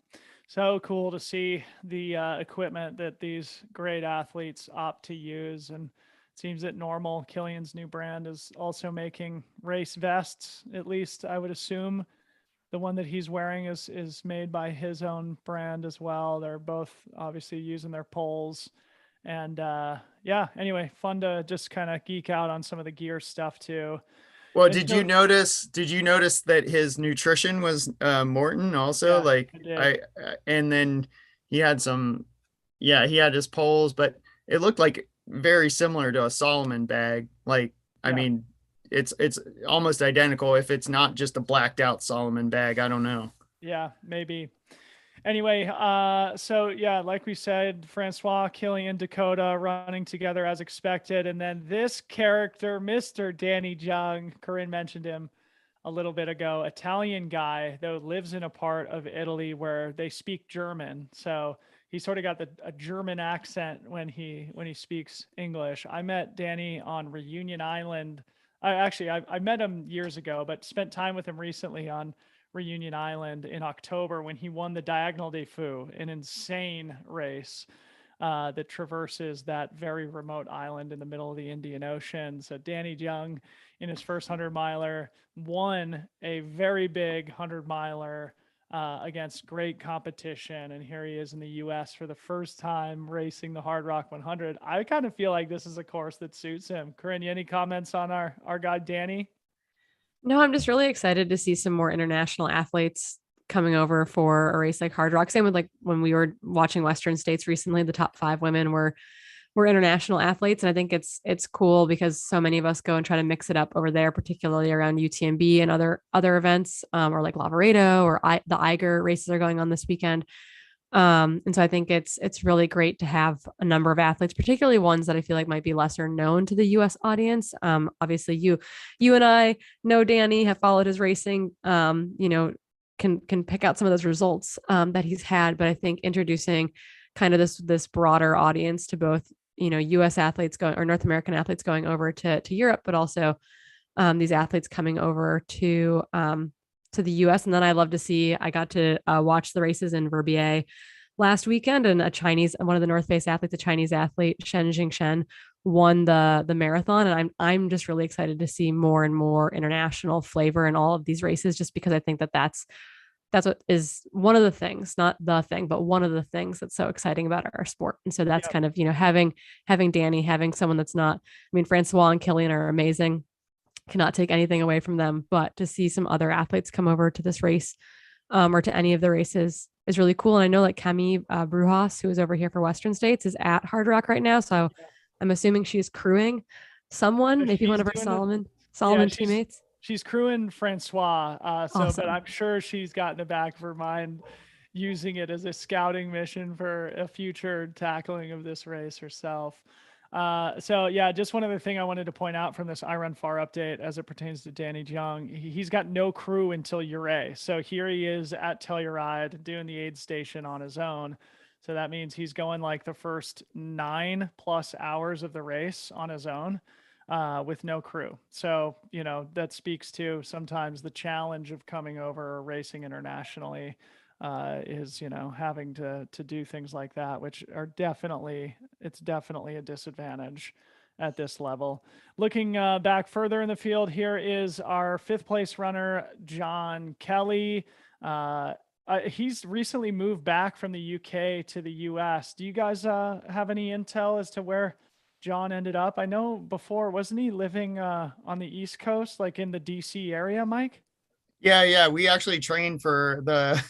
So cool to see the equipment that these great athletes opt to use. And it seems that Normal, Killian's new brand, is also making race vests. At least I would assume the one that he's wearing is made by his own brand as well. They're both obviously using their poles. And yeah, anyway, fun to just kind of geek out on some of the gear stuff too. Well, did you notice that his nutrition was Morton also? Yeah, like I and then he had he had his poles, but it looked like very similar to a Solomon bag. Like, I mean, it's almost identical if it's not just a blacked out Solomon bag. I don't know. Yeah, maybe. Anyway, so yeah, like we said, Francois, Killian, Dakota running together as expected. And then this character, Mr. Danny Jung, Corrine mentioned him a little bit ago, Italian guy, though lives in a part of Italy where they speak German. So he sort of got a German accent when he speaks English. I met Danny on Reunion Island. I met him years ago, but spent time with him recently on Reunion Island in October when he won the Diagonal des Fous, an insane race that traverses that very remote island in the middle of the Indian Ocean. So Danny Jung, in his first 100-miler, won a very big 100-miler against great competition. And here he is in the US for the first time racing the Hardrock 100. I kind of feel like this is a course that suits him. Corinne, any comments on our guy, Danny? No, I'm just really excited to see some more international athletes coming over for a race like Hardrock. Same with like when we were watching Western States recently, the top 5 women were international athletes. And I think it's cool because so many of us go and try to mix it up over there, particularly around UTMB and other events, or like Lavaredo or the Eiger races are going on this weekend. And so I think it's really great to have a number of athletes, particularly ones that I feel like might be lesser known to the US audience. Obviously you and I know Danny, have followed his racing, can pick out some of those results that he's had, but I think introducing kind of this broader audience to both, US athletes going, or North American athletes going over to Europe, but also these athletes coming over to the US. And then I love to see, I got to watch the races in Verbier last weekend, and one of the North Face athletes, a Chinese athlete, Shen Jingshen, won the marathon. And I'm just really excited to see more and more international flavor in all of these races, just because I think that's what is one of the things, not the thing, but one of the things that's so exciting about our sport. And so that's kind of, having Danny, having someone that's not, Francois and Killian are amazing, cannot take anything away from them, but to see some other athletes come over to this race or to any of the races is really cool. And I know like Camille Brujas, who is over here for Western States, is at Hardrock right now. So I'm assuming she's crewing someone, So maybe one she's of her doing the, Solomon she's teammates. crewing Francois. But Awesome. I'm sure she's got in the back of her mind using it as a scouting mission for a future tackling of this race herself. Just one other thing I wanted to point out from this iRun Far update as it pertains to Danny Jung. He's got no crew until Uray. So here he is at Telluride doing the aid station on his own. So that means he's going like the first 9+ hours of the race on his own with no crew. So, that speaks to sometimes the challenge of coming over or racing internationally is, having to do things like that, which are definitely a disadvantage at this level. Looking back further in the field, here is our 5th place runner, John Kelly. He's recently moved back from the UK to the US. Do you guys have any intel as to where John ended up? I know before, wasn't he living on the East Coast, like in the DC area, Mike? Yeah. We actually trained for the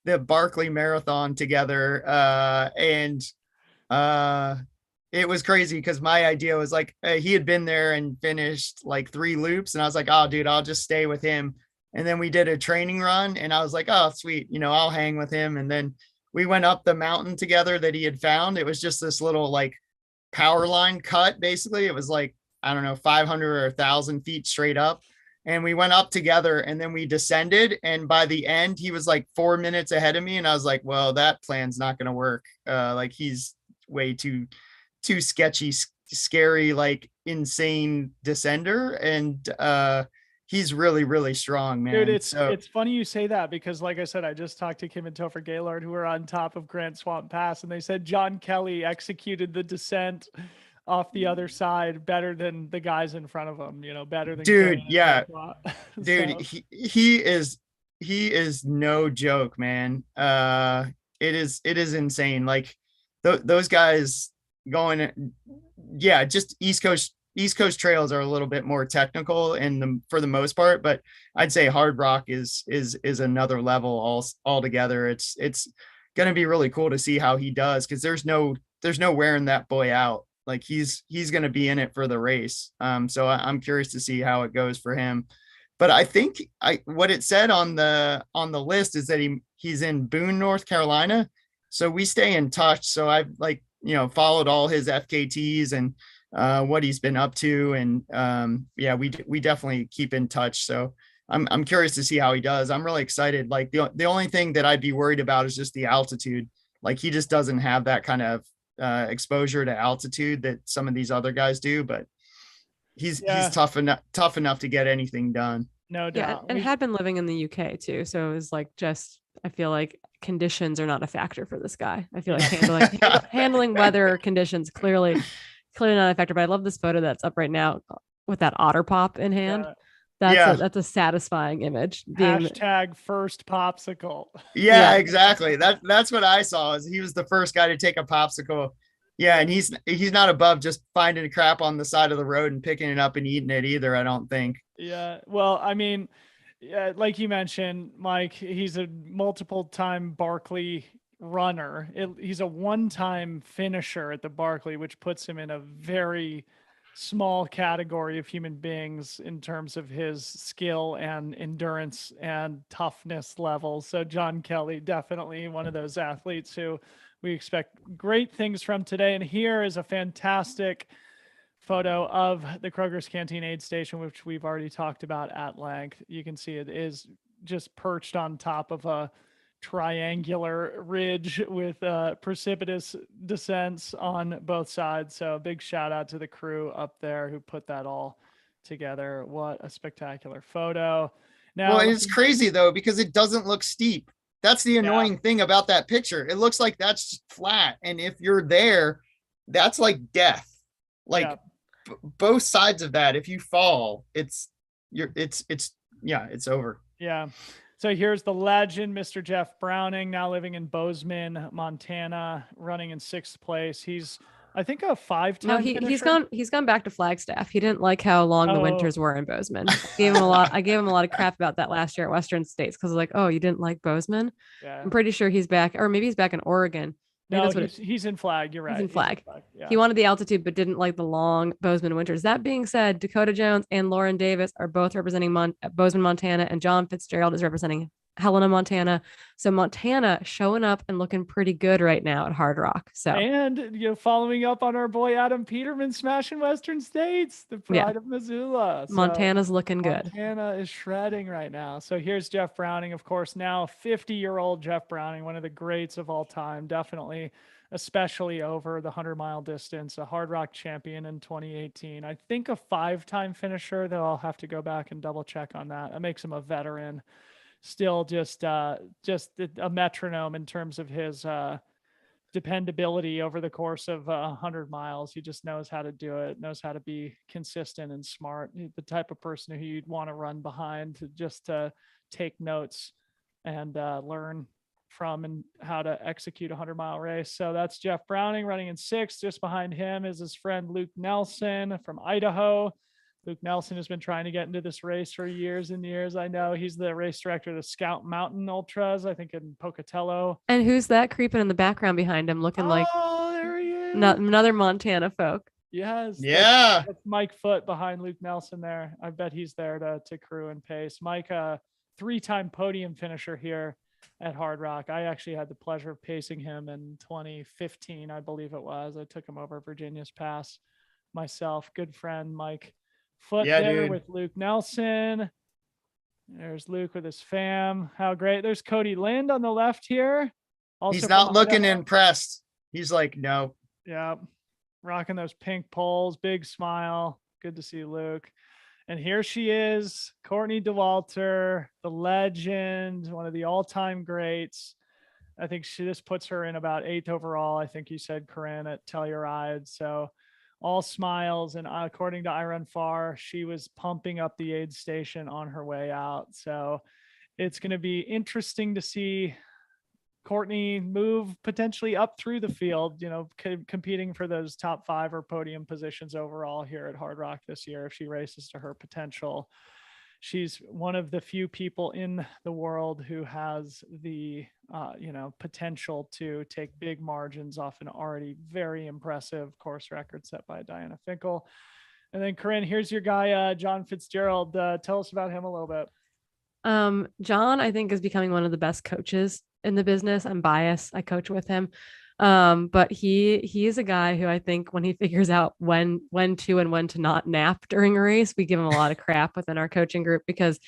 the Barkley Marathon together. And it was crazy because my idea was like he had been there and finished like 3 loops, and I was like, oh, dude, I'll just stay with him. And then we did a training run, and I was like, oh, sweet, I'll hang with him. And then we went up the mountain together that he had found. It was just this little like power line cut. Basically, it was like, I don't know, 500 or 1,000 feet straight up. And we went up together, and then we descended. And by the end, he was like 4 minutes ahead of me. And I was like, well, that plan's not going to work. Like he's way too sketchy, scary, like insane descender. And he's really, really strong, man. Dude, it's funny you say that because, like I said, I just talked to Kim and Topher Gaylord, who were on top of Grand Swamp Pass, and they said John Kelly executed the descent off the other side better than the guys in front of him. Better than dude. Kroger. Yeah, So. dude. He is no joke, man. It is insane. Like those guys going, yeah, just East Coast trails are a little bit more technical for the most part, but I'd say Hardrock is another level altogether. It's going to be really cool to see how he does, because there's no wearing that boy out. Like he's going to be in it for the race. So I'm curious to see how it goes for him. But I think what it said on the list is that he's in Boone, North Carolina. So we stay in touch. So I've followed all his FKTs and what he's been up to. And we definitely keep in touch. So I'm curious to see how he does. I'm really excited. Like the only thing that I'd be worried about is just the altitude. Like he just doesn't have that kind of exposure to altitude that some of these other guys do, but he's tough enough to get anything done. No doubt. And had been living in the UK too. So it was like, I feel like conditions are not a factor for this guy. I feel like handling weather conditions clearly not a factor. But I love this photo that's up right now with that otter pop in hand. That's a satisfying image. Hashtag first popsicle. Yeah, exactly. That's what I saw. Is he was the first guy to take a popsicle. Yeah, and he's not above just finding a crap on the side of the road and picking it up and eating it either, I don't think. Yeah. Well, I mean, like you mentioned, Mike, he's a multiple-time Barkley runner. He's a one-time finisher at the Barkley, which puts him in a very small category of human beings in terms of his skill and endurance and toughness levels. So John Kelly, definitely one of those athletes who we expect great things from today. And here is a fantastic photo of the Kroger's Canteen aid station, which we've already talked about at length. You can see it is just perched on top of a triangular ridge with precipitous descents on both sides. So a big shout out to the crew up there who put that all together. What a spectacular photo. Now, well, it's crazy though, because it doesn't look steep. That's the annoying thing about that picture. It looks like that's flat. And if you're there, that's like death. Like both sides of that. If you fall, it's over. Yeah. So here's the legend, Mr. Jeff Browning, now living in Bozeman, Montana, running in 6th place. He's I think a 5-time No, finisher. he's gone back to Flagstaff. He didn't like how long the Oh, winters were in Bozeman. I gave him a lot of crap about that last year at Western States because like, oh, you didn't like Bozeman. yeah. I'm pretty sure he's back, or maybe he's back in Oregon. Maybe No, that's what he's in Flag. You're he's in right. He's in Flag. Flag. He Yeah. wanted the altitude, but didn't like the long Bozeman winters. That being said, Dakota Jones and Lauren Davis are both representing Bozeman, Montana, and John Fitzgerald is representing Helena, Montana. So Montana showing up and looking pretty good right now at Hardrock. So And following up on our boy Adam Peterman smashing Western States, the yeah, pride of Missoula. So Montana's looking good. Montana is shredding right now. So here's Jeff Browning, of course, now 50-year-old Jeff Browning, one of the greats of all time, definitely, especially over the 100-mile distance, a Hard Rock champion in 2018. I think a 5-time finisher, though I'll have to go back and double check on that. That makes him a veteran. Still just a metronome in terms of his dependability over the course of 100 miles. He just knows how to do it, knows how to be consistent and smart. The type of person who you'd want to run behind to just take notes and learn from and how to execute a 100-mile race. So that's Jeff Browning running in 6th. Just behind him is his friend Luke Nelson from Idaho. Luke Nelson has been trying to get into this race for years and years. I know he's the race director of the Scout Mountain Ultras, I think in Pocatello. And who's that creeping in the background behind him, looking like There he is. another Montana folk? Yes. Yeah. That's Mike Foote behind Luke Nelson there. I bet he's there to crew and pace. Mike, 3-time podium finisher here at Hard Rock. I actually had the pleasure of pacing him in 2015, I believe it was. I took him over Virginia's Pass myself. Good friend, Mike Foote there dude. with Luke Nelson. There's Luke with his fam. How great. There's Cody Lind on the left here. Also He's not from looking Idaho. impressed. He's like, no. Yeah. Rocking those pink poles, big smile. Good to see Luke. And here she is, Courtney Dauwalter, the legend, one of the all-time greats. I think this puts her in about 8th overall. I think you said, Corrine, at Telluride. So all smiles. And according to Iron Far, she was pumping up the aid station on her way out. So it's going to be interesting to see Courtney move potentially up through the field, competing for those top 5 or podium positions overall here at Hard Rock this year if she races to her potential. She's one of the few people in the world who has the potential to take big margins off an already very impressive course record set by Diana Finkel. And then Corrine, here's your guy, John Fitzgerald. Tell us about him a little bit. John, I think, is becoming one of the best coaches in the business. I'm biased. I coach with him. But he is a guy who I think when he figures out when to and when to not nap during a race, we give him a lot of crap within our coaching group because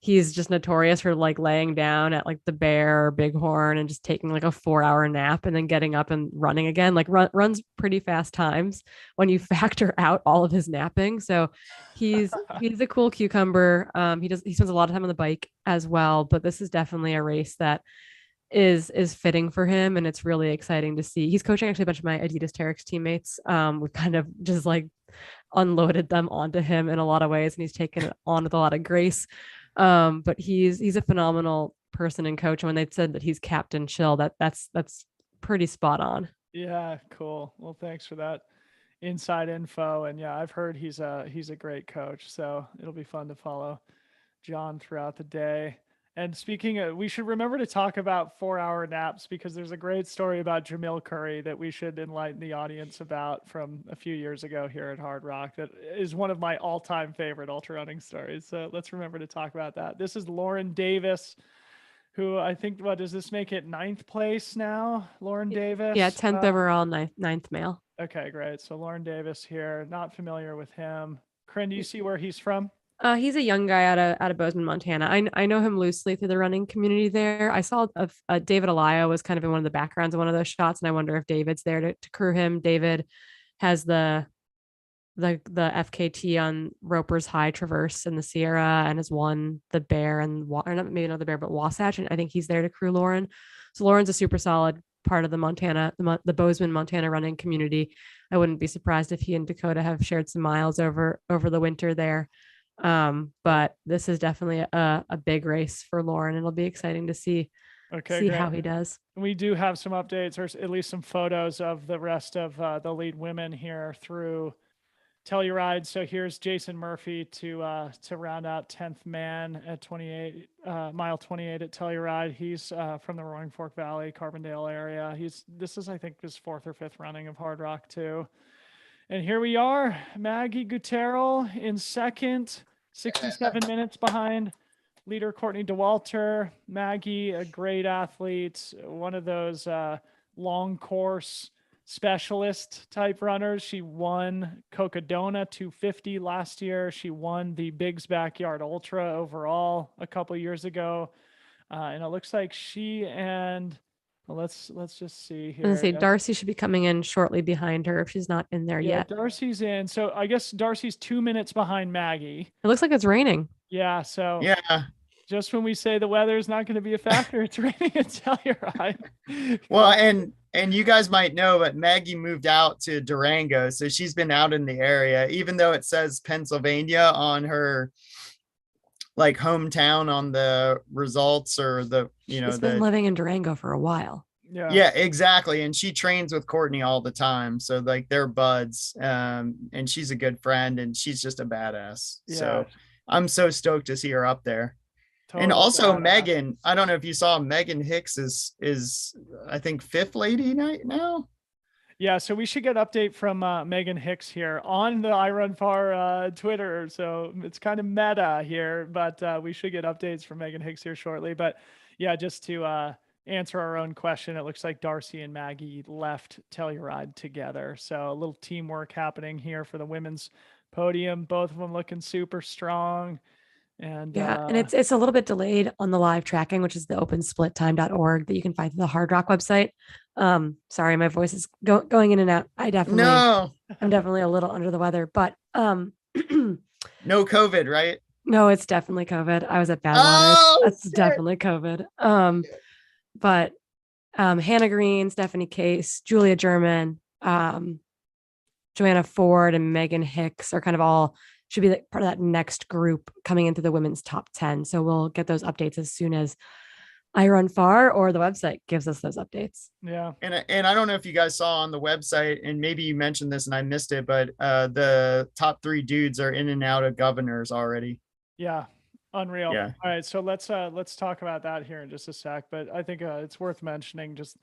he's just notorious for like laying down at like the Bear or Bighorn and just taking like a 4-hour nap and then getting up and running again. Like runs pretty fast times when you factor out all of his napping. So he's a cool cucumber. He spends a lot of time on the bike as well, but this is definitely a race that is fitting for him, and it's really exciting to see. He's coaching actually a bunch of my Adidas Terex teammates. We've kind of just like unloaded them onto him in a lot of ways, and he's taken it on with a lot of grace. But he's a phenomenal person and coach. And when they said that he's Captain Chill, that's pretty spot on. Yeah, cool. Well, thanks for that inside info. And yeah, I've heard he's a great coach, so it'll be fun to follow John throughout the day. And speaking of, we should remember to talk about 4-hour naps because there's a great story about Jamil Curry that we should enlighten the audience about from a few years ago here at Hard Rock. That is one of my all-time favorite ultra running stories. So let's remember to talk about that. This is Lauren Davis, who I think, does this make it 9th place now? Lauren Davis? Yeah, 10th overall, ninth male. Okay, great. So Lauren Davis here, not familiar with him. Corrine, do you see where he's from? He's a young guy out of Bozeman, Montana. I know him loosely through the running community there. I saw David Elia was kind of in one of the backgrounds of one of those shots, and I wonder if David's there to crew him. David has the FKT on Roper's High Traverse in the Sierra and has won the Bear and maybe not the Bear, but Wasatch, and I think he's there to crew Lauren. So Lauren's a super solid part of the Bozeman, Montana running community. I wouldn't be surprised if he and Dakota have shared some miles over the winter there. But this is definitely a big race for Lauren. It'll be exciting to see Okay, see great. how he does. We do have some updates, or at least some photos of the rest of the lead women here through Telluride. So here's Jason Murphy to round out 10th man at 28 mile 28 at Telluride. He's from the Roaring Fork Valley, Carbondale area. This is I think his 4th or 5th running of Hardrock too. And here we are, Maggie Gutierrez in second, 67 minutes behind leader Courtney DeWalter. Maggie, a great athlete, one of those long course specialist type runners. She won Cocodona 250 last year. She won the Biggs Backyard Ultra overall a couple years ago. And it looks like she and let's just see here. And say Darcy should be coming in shortly behind her if she's not in there yet. Darcy's in. So I guess Darcy's 2 minutes behind Maggie. It looks like it's raining. Yeah. So Yeah. just when we say the weather is not going to be a factor, it's raining in Telluride. Well, and you guys might know, but Maggie moved out to Durango, so she's been out in the area, even though it says Pennsylvania on her like hometown on the results or the, She's been living in Durango for a while. Yeah, exactly. And she trains with Courtney all the time. So like they're buds. And she's a good friend and she's just a badass. Yeah. So I'm so stoked to see her up there. Totally. And also Megan, I don't know if you saw Megan Hicks is I think 5th lady now. Yeah, so we should get an update from Megan Hicks here on the iRunFar Twitter. So it's kind of meta here, but we should get updates from Megan Hicks here shortly. But yeah, just to answer our own question, it looks like Darcy and Maggie left Telluride together. So a little teamwork happening here for the women's podium. Both of them looking super strong. And and it's a little bit delayed on the live tracking, which is the opensplittime.org that you can find through the Hardrock website. Sorry, my voice is going in and out. I'm definitely a little under the weather, but no COVID, right? No, it's definitely COVID. I was at Badwater. That's definitely COVID. But Hannah Green, Stephanie Case, Julia German, Joanna Ford, and Megan Hicks are kind of all should be like part of that next group coming into the women's top 10. So we'll get those updates as soon as iRunFar or the website gives us those updates. Yeah. And I don't know if you guys saw on the website, and maybe you mentioned this and I missed it, but the top 3 dudes are in and out of Governors already. Yeah. Unreal. Yeah. All right. So let's talk about that here in just a sec, but I think it's worth mentioning just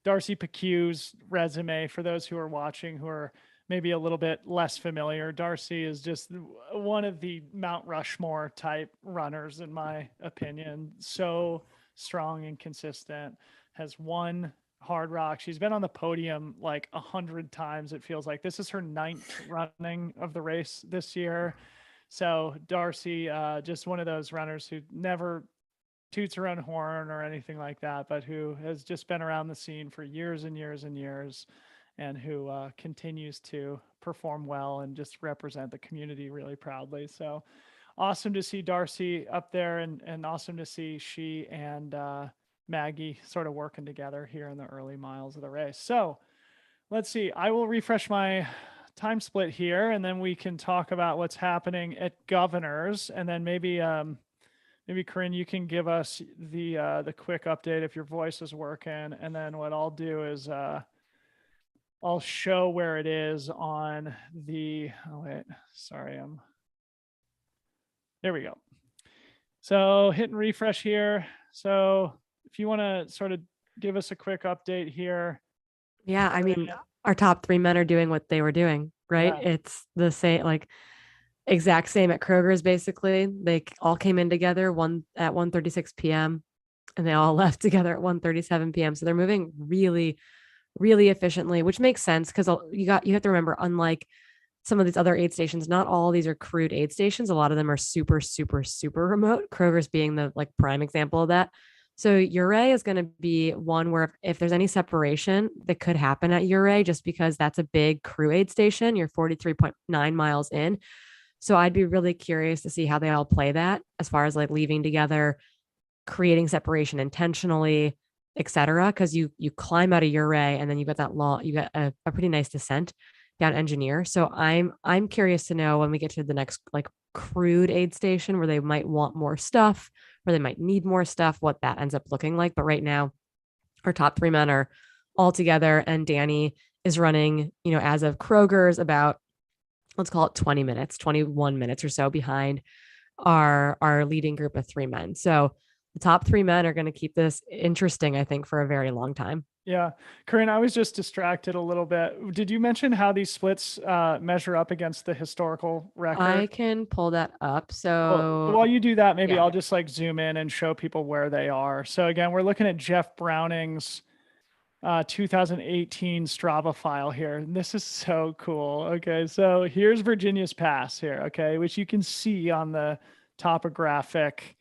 Darcy Paquet's resume for those who are watching, who are maybe a little bit less familiar. Darcy is just one of the Mount Rushmore type runners, in my opinion. So strong and consistent, has won Hardrock. She's been on the podium like 100 times. It feels like this is her 9th running of the race this year. So Darcy, just one of those runners who never toots her own horn or anything like that, but who has just been around the scene for years and years and years, and who continues to perform well and just represent the community really proudly. So awesome to see Darcy up there, and awesome to see she and Maggie sort of working together here in the early miles of the race. So let's see, I will refresh my time split here, and then we can talk about what's happening at Governors, and then maybe Corrine, you can give us the quick update if your voice is working, and then what I'll do is I'll show where it is on the, there we go. So hitting refresh here. So if you want to sort of give us a quick update here. Yeah, I mean, our top 3 men are doing what they were doing, right? Yeah. It's the same, like exact same at Kroger's basically. They all came in together at 1:36 p.m. and they all left together at 1:37 p.m. So they're moving really, really efficiently, which makes sense because you have to remember, unlike some of these other aid stations, not all of these are crewed aid stations. A lot of them are super, super, super remote. Kroger's being the like prime example of that. So Uray is going to be one where if there's any separation that could happen at Uray, just because that's a big crew aid station, you're 43.9 miles in. So I'd be really curious to see how they all play that as far as like leaving together, creating separation intentionally, etc. Because you climb out of Uray and then you got a pretty nice descent down Engineer. So I'm curious to know when we get to the next like crude aid station where they might want more stuff, where they might need more stuff, what that ends up looking like. But right now, our top 3 men are all together, and Danny is running, as of Kroger's about, let's call it 20 minutes, 21 minutes or so behind our leading group of 3 men. So the top 3 men are going to keep this interesting, I think, for a very long time. Yeah. Corrine, I was just distracted a little bit. Did you mention how these splits measure up against the historical record? I can pull that up. Well, So while you do that, maybe yeah. I'll just like zoom in and show people where they are. So again, we're looking at Jeff Browning's 2018 Strava file here. And this is so cool. Okay. So here's Virginia's Pass here. Okay. Which you can see on the topographic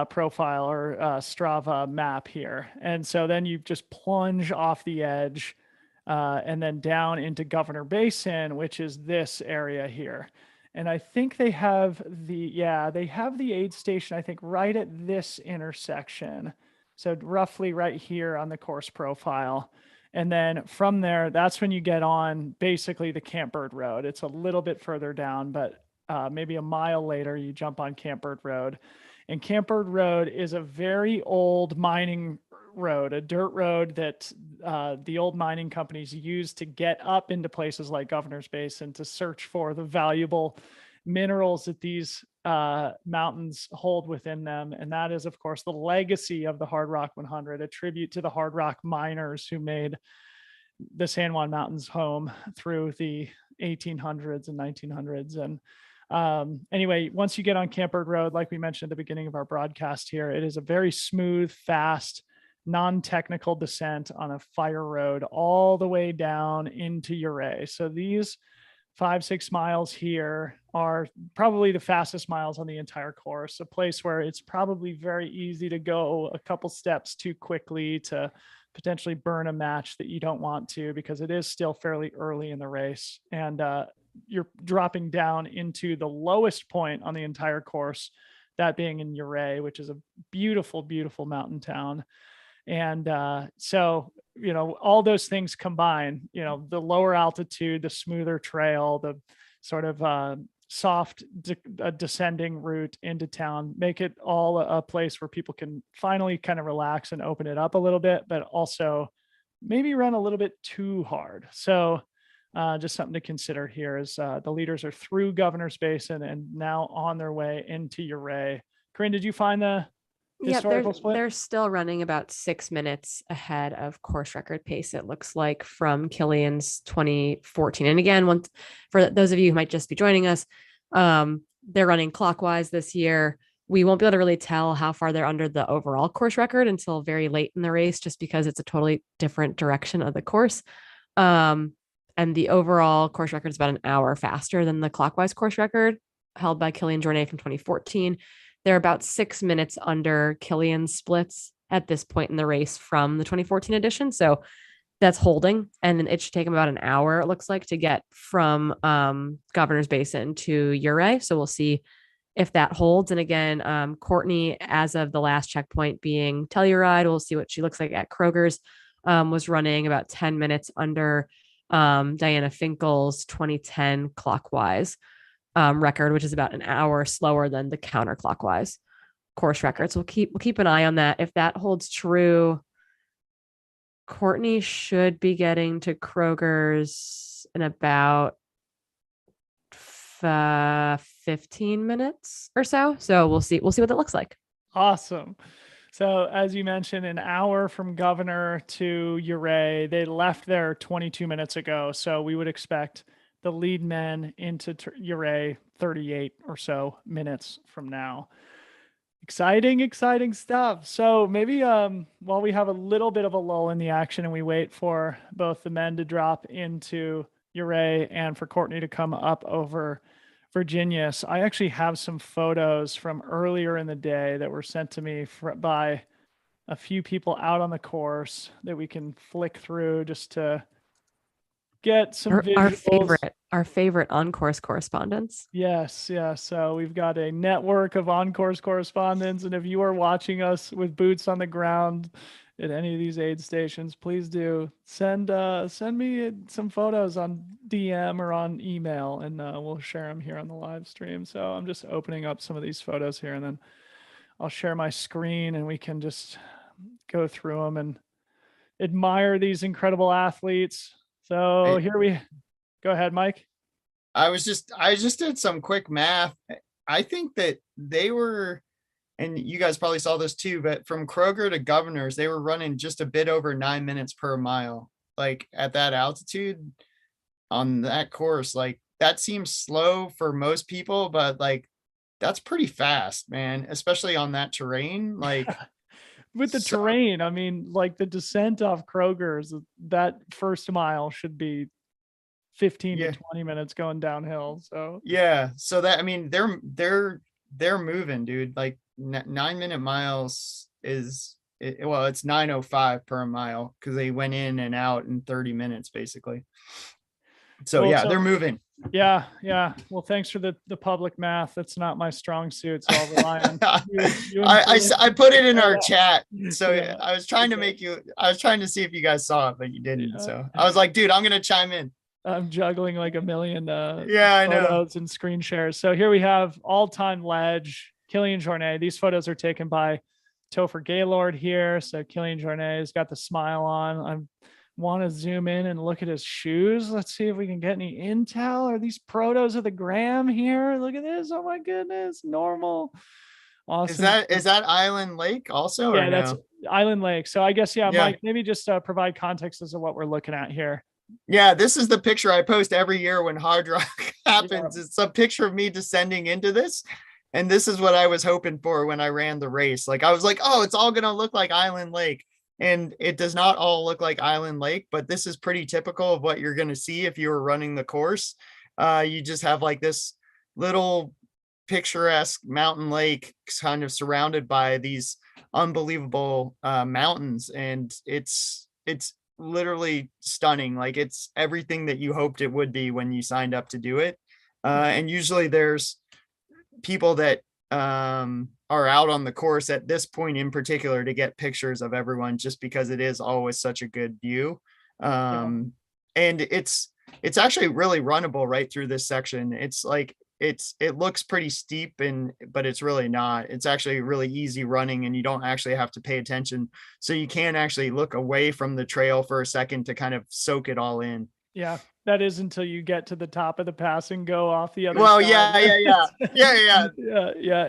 profile or Strava map here. And so then you just plunge off the edge and then down into Governor Basin, which is this area here. And I think they have the aid station, I think, right at this intersection. So roughly right here on the course profile. And then from there, that's when you get on basically the Camp Bird Road. It's a little bit further down, but maybe a mile later, you jump on Camp Bird Road. And Camp Bird Road is a very old mining road, a dirt road that the old mining companies used to get up into places like Governor's Basin to search for the valuable minerals that these mountains hold within them. And that is, of course, the legacy of the Hardrock 100, a tribute to the Hardrock miners who made the San Juan Mountains home through the 1800s and 1900s. And anyway, once you get on Camp Bird Road, like we mentioned at the beginning of our broadcast here, it is a very smooth, fast, non-technical descent on a fire road all the way down into Uray. So these 5-6 miles here are probably the fastest miles on the entire course, a place where it's probably very easy to go a couple steps too quickly to potentially burn a match that you don't want to, because it is still fairly early in the race. And you're dropping down into the lowest point on the entire course, that being in Uray, which is a beautiful, beautiful mountain town. And so, all those things combine, the lower altitude, the smoother trail, the sort of soft descending route into town, make it all a place where people can finally kind of relax and open it up a little bit, but also maybe run a little bit too hard. So just something to consider here is the leaders are through Governor's Basin and now on their way into Uray. Corrine, did you find the historical split? They're still running about 6 minutes ahead of course record pace, it looks like, from Killian's 2014. And again, for those of you who might just be joining us, they're running clockwise this year. We won't be able to really tell how far they're under the overall course record until very late in the race, just because it's a totally different direction of the course. And the overall course record is about an hour faster than the clockwise course record held by Killian Jornet from 2014. They're about 6 minutes under Killian's splits at this point in the race from the 2014 edition. So that's holding. And then it should take them about an hour, it looks like, to get from Governor's Basin to Uray. So we'll see if that holds. And again, Courtney, as of the last checkpoint being Telluride, we'll see what she looks like at Kroger's, was running about 10 minutes under Diana Finkel's 2010 clockwise record, which is about an hour slower than the counter-clockwise course record. So we'll keep an eye on that. If that holds true, Courtney should be getting to Kroger's in about 15 minutes or so. So we'll see what that looks like. Awesome. So as you mentioned, an hour from Governor to Uray, they left there 22 minutes ago. So we would expect the lead men into Uray 38 or so minutes from now. Exciting stuff. So maybe while we have a little bit of a lull in the action and we wait for both the men to drop into Uray and for Courtney to come up over Virginia, so I actually have some photos from earlier in the day that were sent to me by a few people out on the course that we can flick through just to get some visuals. Our favorite on-course correspondents. Yes. So we've got a network of on-course correspondents, and if you are watching us with boots on the ground at any of these aid stations, please do send me some photos on DM or on email, and we'll share them here on the live stream. So I'm just opening up some of these photos here, and then I'll share my screen and we can just go through them and admire these incredible athletes. So here we go. Ahead, Mike. I just did some quick math. I think that they were, and you guys probably saw this too, but from Kroger to Governors, they were running just a bit over 9 minutes per mile. Like at that altitude on that course, like that seems slow for most people, but like that's pretty fast, man, especially on that terrain. Like with the terrain, I mean, like the descent off Kroger's, that first mile should be 15 to 20 minutes going downhill. So yeah, so that, I mean, they're moving, dude. Like 9 minute miles is well, it's 9:05 per mile because they went in and out in 30 minutes basically. So well, yeah, they're moving. Yeah. Well, thanks for the public math. That's not my strong suit, so I'll rely on you. I put it in our chat. So yeah. I was trying to see if you guys saw it, but you didn't. Yeah. So I was like, dude, I'm gonna chime in. I'm juggling like a million I photos and screen shares. So here we have all-time ledge, Kilian Jornet. These photos are taken by Topher Gaylord here. So Kilian Jornet's got the smile on. I want to zoom in and look at his shoes. Let's see if we can get any intel. Are these protos of the gram here? Look at this. Oh my goodness. Normal. Awesome. Is that Island Lake also? Yeah, that's Island Lake. So I guess, Mike, maybe just provide context as to what we're looking at here. Yeah, this is the picture I post every year when Hardrock happens. Yeah. It's a picture of me descending into this. And this is what I was hoping for when I ran the race. Like I was like, oh, it's all going to look like Island Lake. And it does not all look like Island Lake, but this is pretty typical of what you're going to see if you were running the course. You just have like this little picturesque mountain lake kind of surrounded by these unbelievable mountains. And it's literally stunning. Like it's everything that you hoped it would be when you signed up to do it. And usually there's people that are out on the course at this point in particular to get pictures of everyone, just because it is always such a good view. And it's actually really runnable right through this section. It's like it looks pretty steep, but it's really not. It's actually really easy running, and you don't actually have to pay attention. So you can actually look away from the trail for a second to kind of soak it all in. Yeah, that is until you get to the top of the pass and go off the other side. Yeah.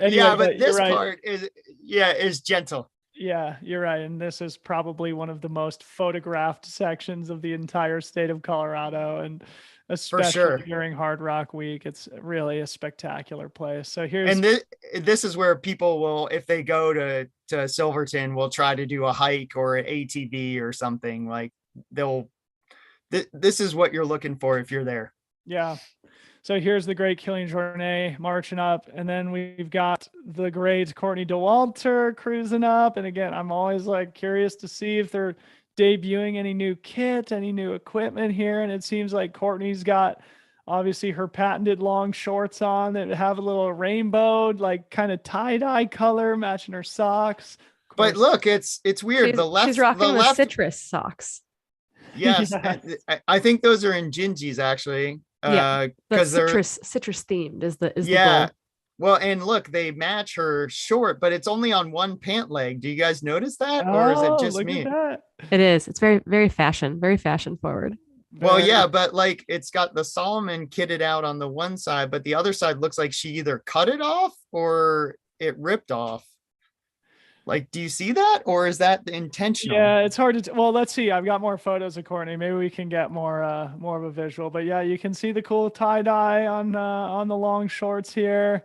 Anyway, but this part is gentle. Yeah, you're right. And this is probably one of the most photographed sections of the entire state of Colorado, and especially during Hardrock week. It's really a spectacular place. So this is where people will, if they go to Silverton, will try to do a hike or an ATV or something. Like this is what you're looking for if you're there. Yeah. So here's the great Kilian Jornet marching up, and then we've got the great Courtney Dauwalter cruising up. And again, I'm always like curious to see if they're debuting any new kit, any new equipment here. And it seems like Courtney's got obviously her patented long shorts on that have a little rainbowed, like kind of tie-dye color matching her socks. But look, it's weird. She's rocking the citrus socks. Yes. I think those are in Gingy's actually. Yeah, because citrus themed is the goal. Well, and look, they match her short, but it's only on one pant leg. Do you guys notice that? Or is it just me? It is. It's very, very fashion forward. Well, yeah, but like it's got the Solomon kitted out on the one side, but the other side looks like she either cut it off or it ripped off. Like, do you see that, or is that intentional? Yeah, it's hard to. Well, let's see. I've got more photos of Courtney. Maybe we can get more of a visual. But yeah, you can see the cool tie dye on the long shorts here.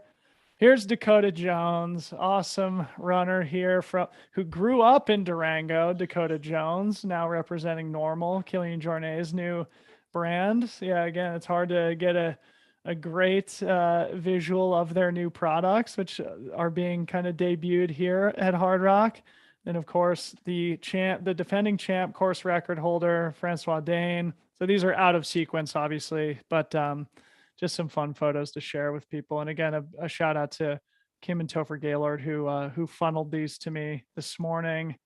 Here's Dakota Jones, awesome runner here who grew up in Durango. Dakota Jones, now representing Normal, Kilian Jornet's new brand. Yeah, again, it's hard to get a great visual of their new products, which are being kind of debuted here at Hardrock. And of course, the defending champ, course record holder, Francois Dane. So these are out of sequence, obviously, but just some fun photos to share with people. And again, a shout out to Kim and Topher Gaylord who funneled these to me this morning.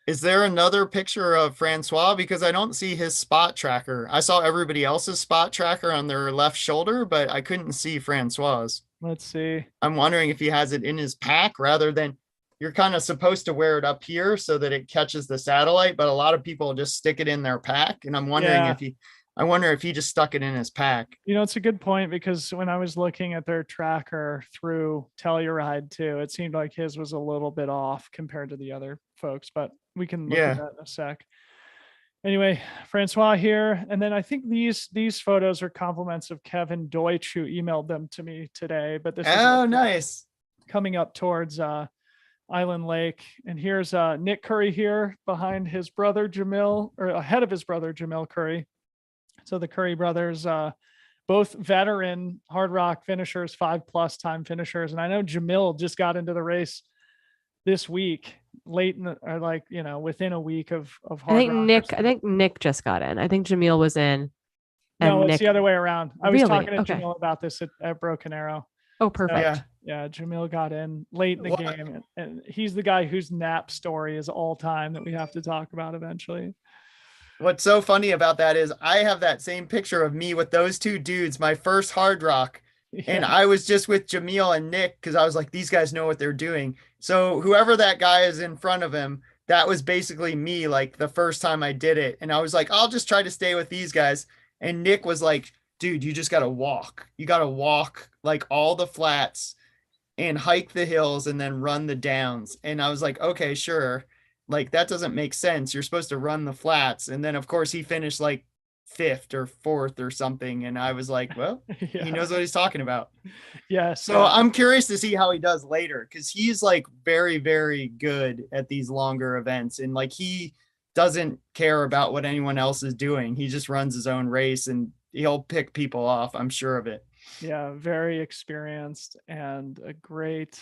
Is there another picture of Francois? Because I don't see his spot tracker. I saw everybody else's spot tracker on their left shoulder, but I couldn't see Francois's. Let's see. I'm wondering if he has it in his pack rather than you're kind of supposed to wear it up here so that it catches the satellite, but a lot of people just stick it in their pack. And I'm wondering I wonder if he just stuck it in his pack. It's a good point, because when I was looking at their tracker through Telluride too, it seemed like his was a little bit off compared to the other folks, but we can look at that in a sec. Anyway, Francois here. And then I think these photos are compliments of Kevin Deutsch, who emailed them to me today, but this is nice. Coming up towards Island Lake. And here's Nick Curry here behind his brother Jamil, or ahead of his brother Jamil Curry. So the Curry brothers, both veteran Hardrock finishers, 5+ time finishers. And I know Jamil just got into the race this week, late in within a week of Hardrock. I think Nick just got in. I think Jamil was in. No, it's Nick... the other way around. I was talking to Okay. Jamil about this at Broken Arrow. Oh, perfect. Yeah, Jamil got in late in the game, and he's the guy whose nap story is all time that we have to talk about eventually. What's so funny about that is I have that same picture of me with those two dudes, my first Hardrock. Yeah. And I was just with Jamil and Nick because I was like, these guys know what they're doing. So whoever that guy is in front of him, that was basically me, like the first time I did it. And I was like, I'll just try to stay with these guys. And Nick was like, dude, you just got to walk. You got to walk like all the flats and hike the hills and then run the downs. And I was like, okay, sure. Like, that doesn't make sense. You're supposed to run the flats. And then, of course, he finished like 5th or 4th or something. And I was like, well, he knows what he's talking about. Yeah. So I'm curious to see how he does later, because he's like very, very good at these longer events. And like, he doesn't care about what anyone else is doing. He just runs his own race and he'll pick people off. I'm sure of it. Yeah. Very experienced and a great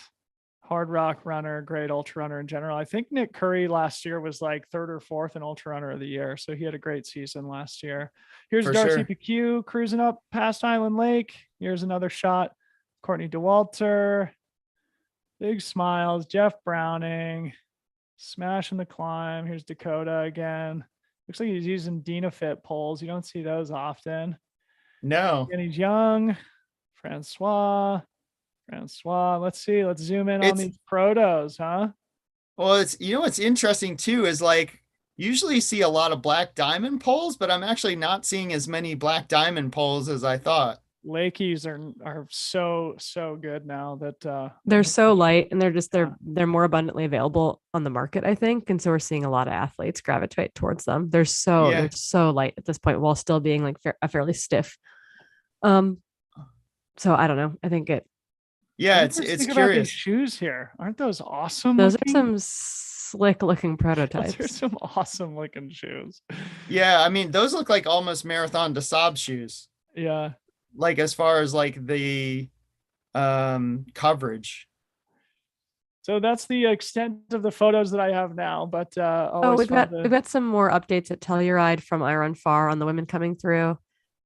Hardrock runner, great ultra runner in general. I think Nick Curry last year was like 3rd or 4th in ultra runner of the year. So he had a great season last year. Here's Darcy PQ cruising up past Island Lake. Here's another shot. Courtney DeWalter, big smiles. Jeff Browning, smashing the climb. Here's Dakota again. Looks like he's using Dynafit poles. You don't see those often. No. And he's young. Francois. Let's see. Let's zoom in on these protos, huh? Well, it's, what's interesting too is like usually you see a lot of black diamond poles, but I'm actually not seeing as many black diamond poles as I thought. Lakeys are so good now that they're so light, and they're more abundantly available on the market, I think. And so we're seeing a lot of athletes gravitate towards them. They're so light at this point while still being like a fairly stiff. So I don't know. I think it's curious. About these shoes here, aren't those awesome? Those are some slick looking prototypes. Those are some awesome looking shoes. Yeah, I mean, those look like almost Marathon de Sable shoes. Yeah, like as far as like the coverage. So that's the extent of the photos that I have now. But we've got some more updates at Telluride from Iron Far on the women coming through.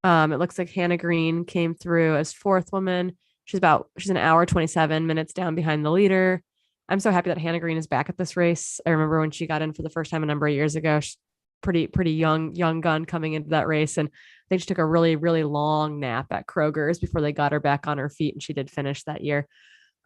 It looks like Hannah Green came through as 4th woman. She's an hour 27 minutes down behind the leader. I'm so happy that Hannah Green is back at this race. I remember when she got in for the first time a number of years ago. She's pretty young gun coming into that race, and I think she took a really, really long nap at Kroger's before they got her back on her feet, and she did finish that year.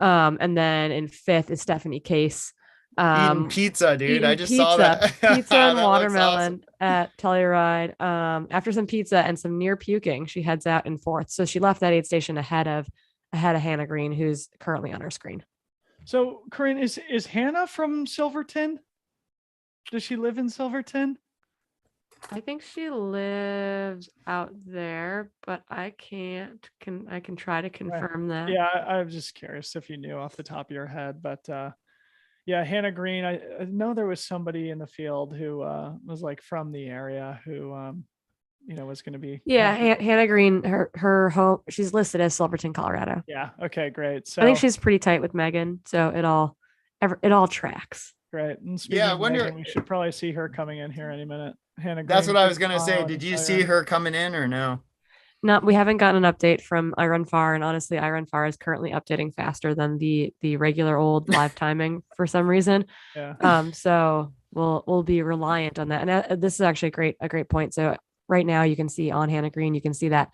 And then in 5th is Stephanie Case. Eating pizza, dude. I just saw that. Pizza and watermelon at Telluride. After some pizza and some near puking, she heads out in 4th. So she left that aid station ahead of Hannah Green, who's currently on our screen. So Corrine, is Hannah from Silverton? Does she live in Silverton? I think she lives out there, but I can try to confirm that. Yeah, I'm just curious if you knew off the top of your head, but yeah, Hannah Green. I know there was somebody in the field who was like from the area who was going to be. Yeah, Hannah Green. Her home. She's listed as Silverton, Colorado. Yeah. Okay. Great. So I think she's pretty tight with Megan, so it all tracks. Great. And I wonder. Megan, we should probably see her coming in here any minute. Hannah Green. That's what I was going to say. Did you see her coming in or no? No, we haven't gotten an update from Iron Far, and honestly, Iron Far is currently updating faster than the regular old live timing for some reason. Yeah. So we'll be reliant on that. And this is actually a great point. So right now you can see on Hannah Green, you can see that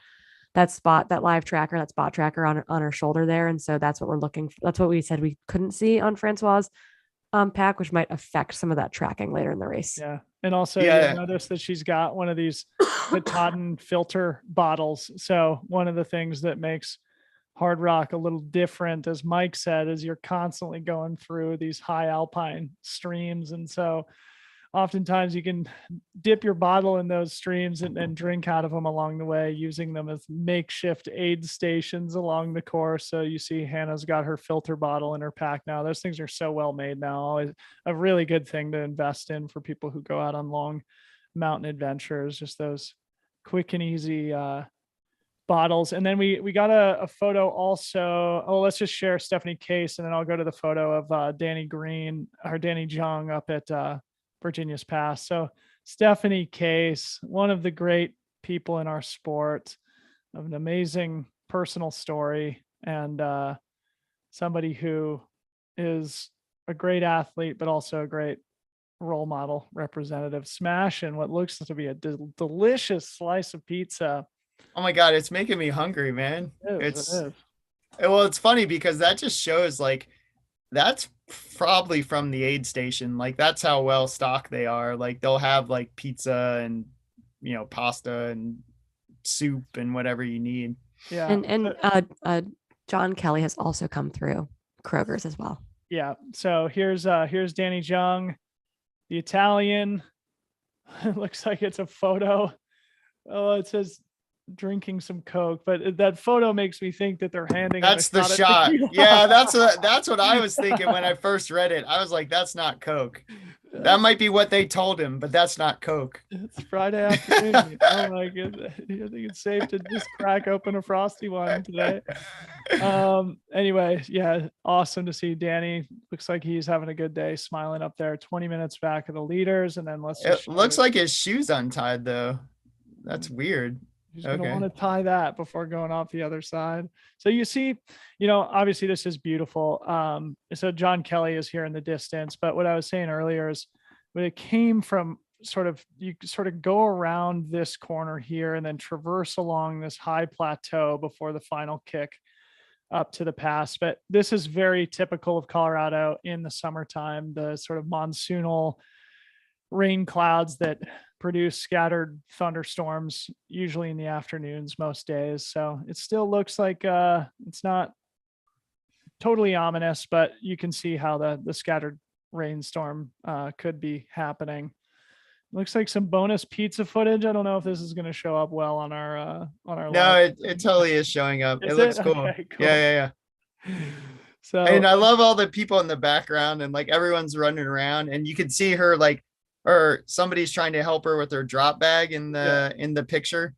spot, that live tracker, that spot tracker on her shoulder there. And so that's what we're looking for. That's what we said we couldn't see on Francois' pack, which might affect some of that tracking later in the race. Yeah. And also Yeah. you'll notice that she's got one of these Katahdin filter bottles. So one of the things that makes Hardrock a little different, as Mike said, is you're constantly going through these high alpine streams. And so oftentimes you can dip your bottle in those streams and drink out of them along the way, using them as makeshift aid stations along the course. So you see Hannah's got her filter bottle in her pack now. Those things are so well made now. Always a really good thing to invest in for people who go out on long mountain adventures, just those quick and easy bottles. And then we got a photo also. Oh, let's just share Stephanie Case, and then I'll go to the photo of Danny Green or Danny Jung up at Virginia's Pass. So Stephanie Case, one of the great people in our sport, of an amazing personal story, and somebody who is a great athlete, but also a great role model representative, smashing what looks to be a delicious slice of pizza. Oh my God, it's making me hungry, man. It is. Well, it's funny because that just shows like that's probably from the aid station. Like that's how well stocked they are. Like they'll have like pizza and pasta and soup and whatever you need. Yeah. And John Kelly has also come through Kroger's as well. Yeah. So here's Danny Jung, the Italian. It looks like it's a photo. Oh, it says drinking some Coke, but that photo makes me think that they're handing. That's the shot. Yeah, that's what I was thinking when I first read it. I was like, that's not Coke. That might be what they told him, but that's not Coke. It's Friday afternoon. Oh my goodness. I think it's safe to just crack open a frosty one today. Anyway, yeah, awesome to see Danny. Looks like he's having a good day, smiling up there, 20 minutes back of the leaders. And then it looks like his shoe's untied though. That's weird. He's going to want to tie that before going off the other side. So you see, obviously this is beautiful. So John Kelly is here in the distance, but what I was saying earlier is when it came from you sort of go around this corner here and then traverse along this high plateau before the final kick up to the pass. But this is very typical of Colorado in the summertime, the sort of monsoonal rain clouds that produce scattered thunderstorms, usually in the afternoons most days. So it still looks like it's not totally ominous, but you can see how the scattered rainstorm could be happening. Looks like some bonus pizza footage. I don't know if this is going to show up well on our No, it totally is showing up. It looks cool. Okay, cool. Yeah. So, and I love all the people in the background and like everyone's running around, and you can see her like, or somebody's trying to help her with her drop bag in the picture.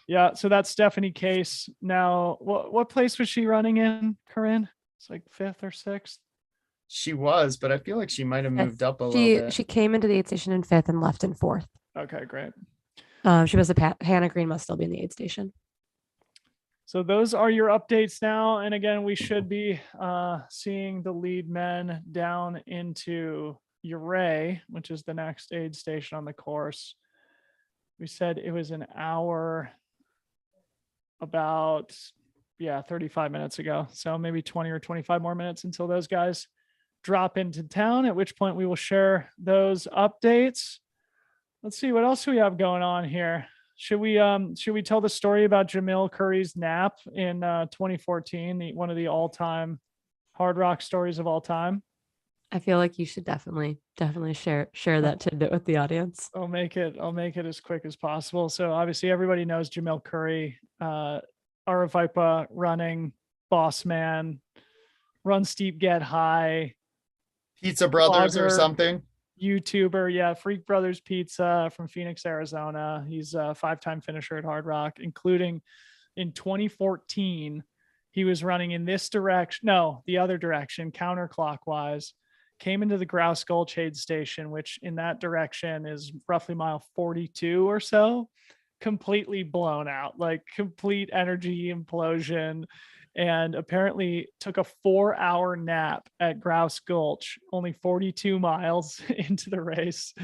Yeah. So that's Stephanie Case. Now, what place was she running in, Corrine? It's like 5th or 6th. She was, but I feel like she might have moved up a little bit. She came into the aid station in 5th and left in 4th. Okay, great. She was Hannah Green must still be in the aid station. So those are your updates now. And again, we should be seeing the lead men down into Uray, which is the next aid station on the course. We said it was an hour about 35 minutes ago. So maybe 20 or 25 more minutes until those guys drop into town, at which point we will share those updates. Let's see what else we have going on here. Should we tell the story about Jamil Curry's nap in 2014, one of the all-time Hardrock stories of all time? I feel like you should definitely share that tidbit with the audience. I'll make it as quick as possible. So obviously everybody knows Jamil Curry, Aravaipa running boss man, run steep, get high, Pizza Brothers blogger, or something. YouTuber. Yeah. Freak Brothers Pizza from Phoenix, Arizona. He's a 5-time finisher at Hardrock, including in 2014, he was running in this direction. No, the other direction, counter-clockwise. Came into the Grouse Gulch aid station, which in that direction is roughly mile 42 or so, completely blown out, like complete energy implosion. and apparently took a 4-hour nap at Grouse Gulch, only 42 miles into the race.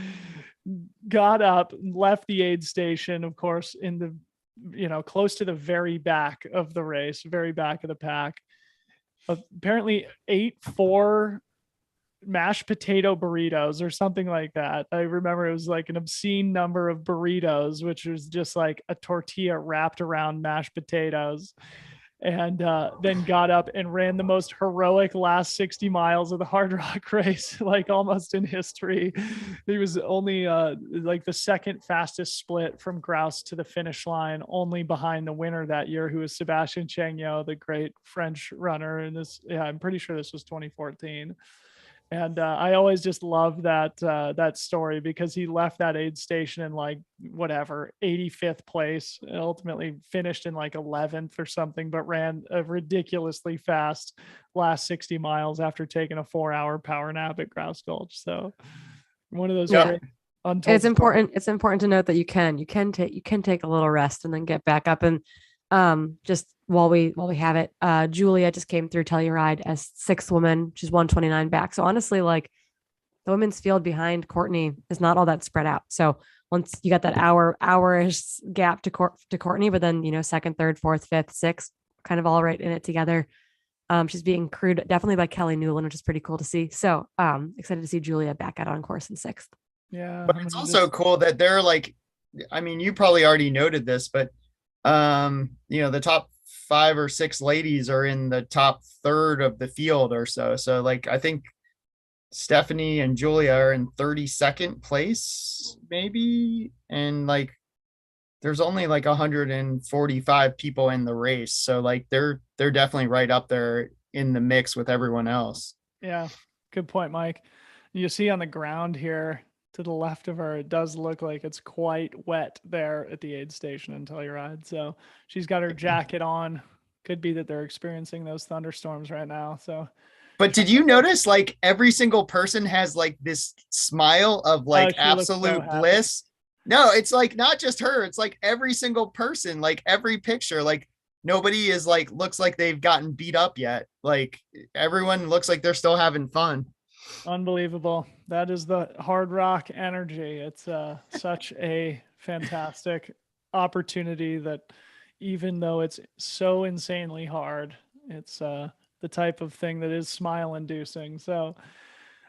Got up, left the aid station, of course, in the, close to the very back of the race, very back of the pack. Apparently ate 4 mashed potato burritos or something like that. I remember it was like an obscene number of burritos, which was just like a tortilla wrapped around mashed potatoes. And then got up and ran the most heroic last 60 miles of the Hardrock race, like almost in history. He was only like the second fastest split from Grouse to the finish line, only behind the winner that year, who was Sébastien Chagnon, the great French runner. And I'm pretty sure this was 2014. And I always just love that story, because he left that aid station in like 85th place, and ultimately finished in like 11th or something, but ran a ridiculously fast last 60 miles after taking a 4-hour power nap at Grouse Gulch. So one of those great untold It's important. It's important to note that you can take a little rest and then get back up. And just while we have it, Julia just came through Telluride as 6th woman. She's 129 back. So honestly, like, the women's field behind Courtney is not all that spread out. So once you got that hour-ish gap to Courtney, but then, 2nd, 3rd, 4th, 5th, 6th, kind of all right in it together. She's being crewed definitely by Kelly Newland, which is pretty cool to see. So excited to see Julia back out on course in 6th. Yeah. But it's also cool that they're like, I mean, you probably already noted this, but the top 5 or 6 ladies are in the top 1/3 of the field or so. So like, I think Stephanie and Julia are in 32nd place, maybe. And like, there's only like 145 people in the race. So like, they're definitely right up there in the mix with everyone else. Yeah. Good point, Mike. You see on the ground here to the left of her, it does look like it's quite wet there at the aid station in Telluride. So she's got her jacket on. Could be that they're experiencing those thunderstorms right now. So, but did you notice like every single person has like this smile of like absolute bliss? No, it's like not just her. It's like every single person, like every picture, like nobody is like, looks like they've gotten beat up yet. Like everyone looks like they're still having fun. Unbelievable. That is the Hardrock energy. It's such a fantastic opportunity that, even though it's so insanely hard, it's the type of thing that is smile inducing. So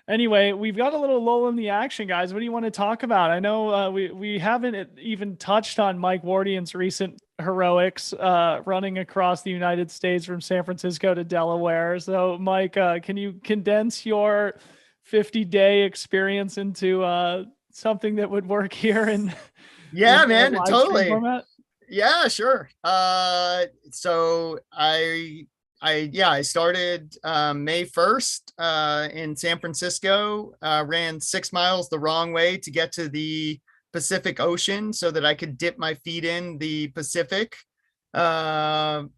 anyway, we've got a little lull in the action, guys. What do you want to talk about? I know we haven't even touched on Mike Wardian's recent heroics running across the United States from San Francisco to Delaware. So Mike, can you condense your 50-day experience into something that would work here? And yeah, man, totally. Format? Yeah, sure. So I started May 1st in San Francisco, ran 6 miles the wrong way to get to the Pacific Ocean so that I could dip my feet in the Pacific. Then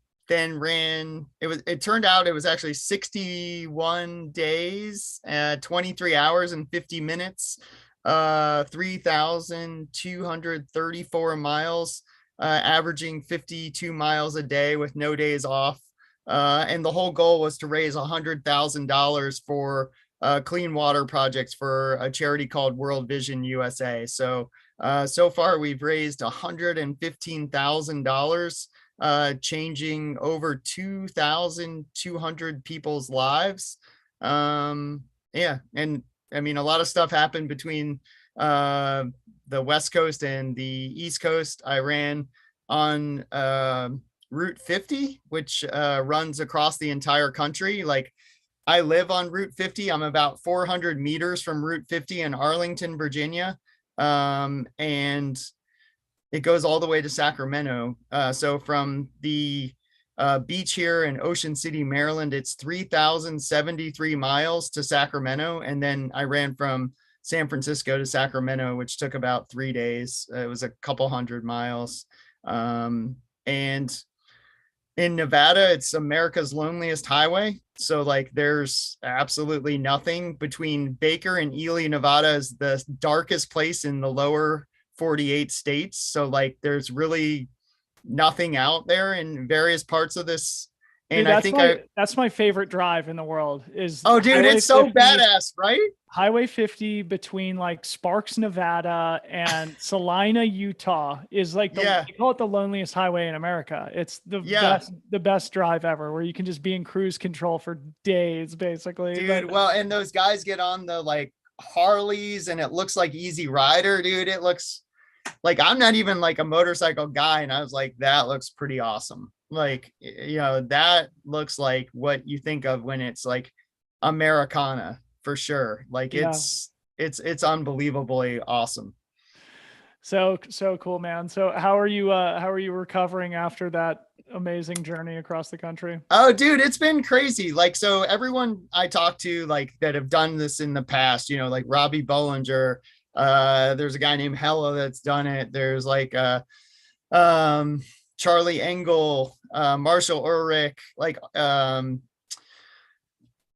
it turned out it was actually 61 days, 23 hours and 50 minutes, 3,234 miles, averaging 52 miles a day with no days off. And the whole goal was to raise $100,000 for clean water projects for a charity called World Vision USA. So far we've raised $115,000, changing over 2,200 people's lives. And I mean, a lot of stuff happened between the West Coast and the East Coast. I ran on Route 50, which runs across the entire country. Like, I live on Route 50. I'm about 400 meters from Route 50 in Arlington, Virginia. And it goes all the way to Sacramento. So from the beach here in Ocean City, Maryland, it's 3,073 miles to Sacramento. And then I ran from San Francisco to Sacramento, which took about 3 days. It was a couple hundred miles. And in Nevada, it's America's loneliest highway. So like, there's absolutely nothing between Baker and Ely. Nevada is the darkest place in the lower 48 states. So like, there's really nothing out there in various parts of this Dude, And I think I, that's my favorite drive in the world is oh dude, Highway it's so 50. badass, right? Highway 50 between like Sparks, Nevada and Salina, Utah is like Yeah. they call it the loneliest highway in America. It's Yeah. the best drive ever where you can just be in cruise control for days, basically. Dude, But well, and those guys get on the like Harleys and it looks like Easy Rider, dude. It looks like I'm not even like a motorcycle guy. And I was like, that looks pretty awesome. Like, that looks like what you think of when it's like Americana for sure. Like yeah. it's unbelievably awesome. So cool, man. So how are you recovering after that amazing journey across the country? Oh, dude, it's been crazy. Like, so everyone I talk to, like, that have done this in the past, like Robbie Bollinger, there's a guy named Hella that's done it. There's like, Charlie Engel, Marshall Ulrich, like,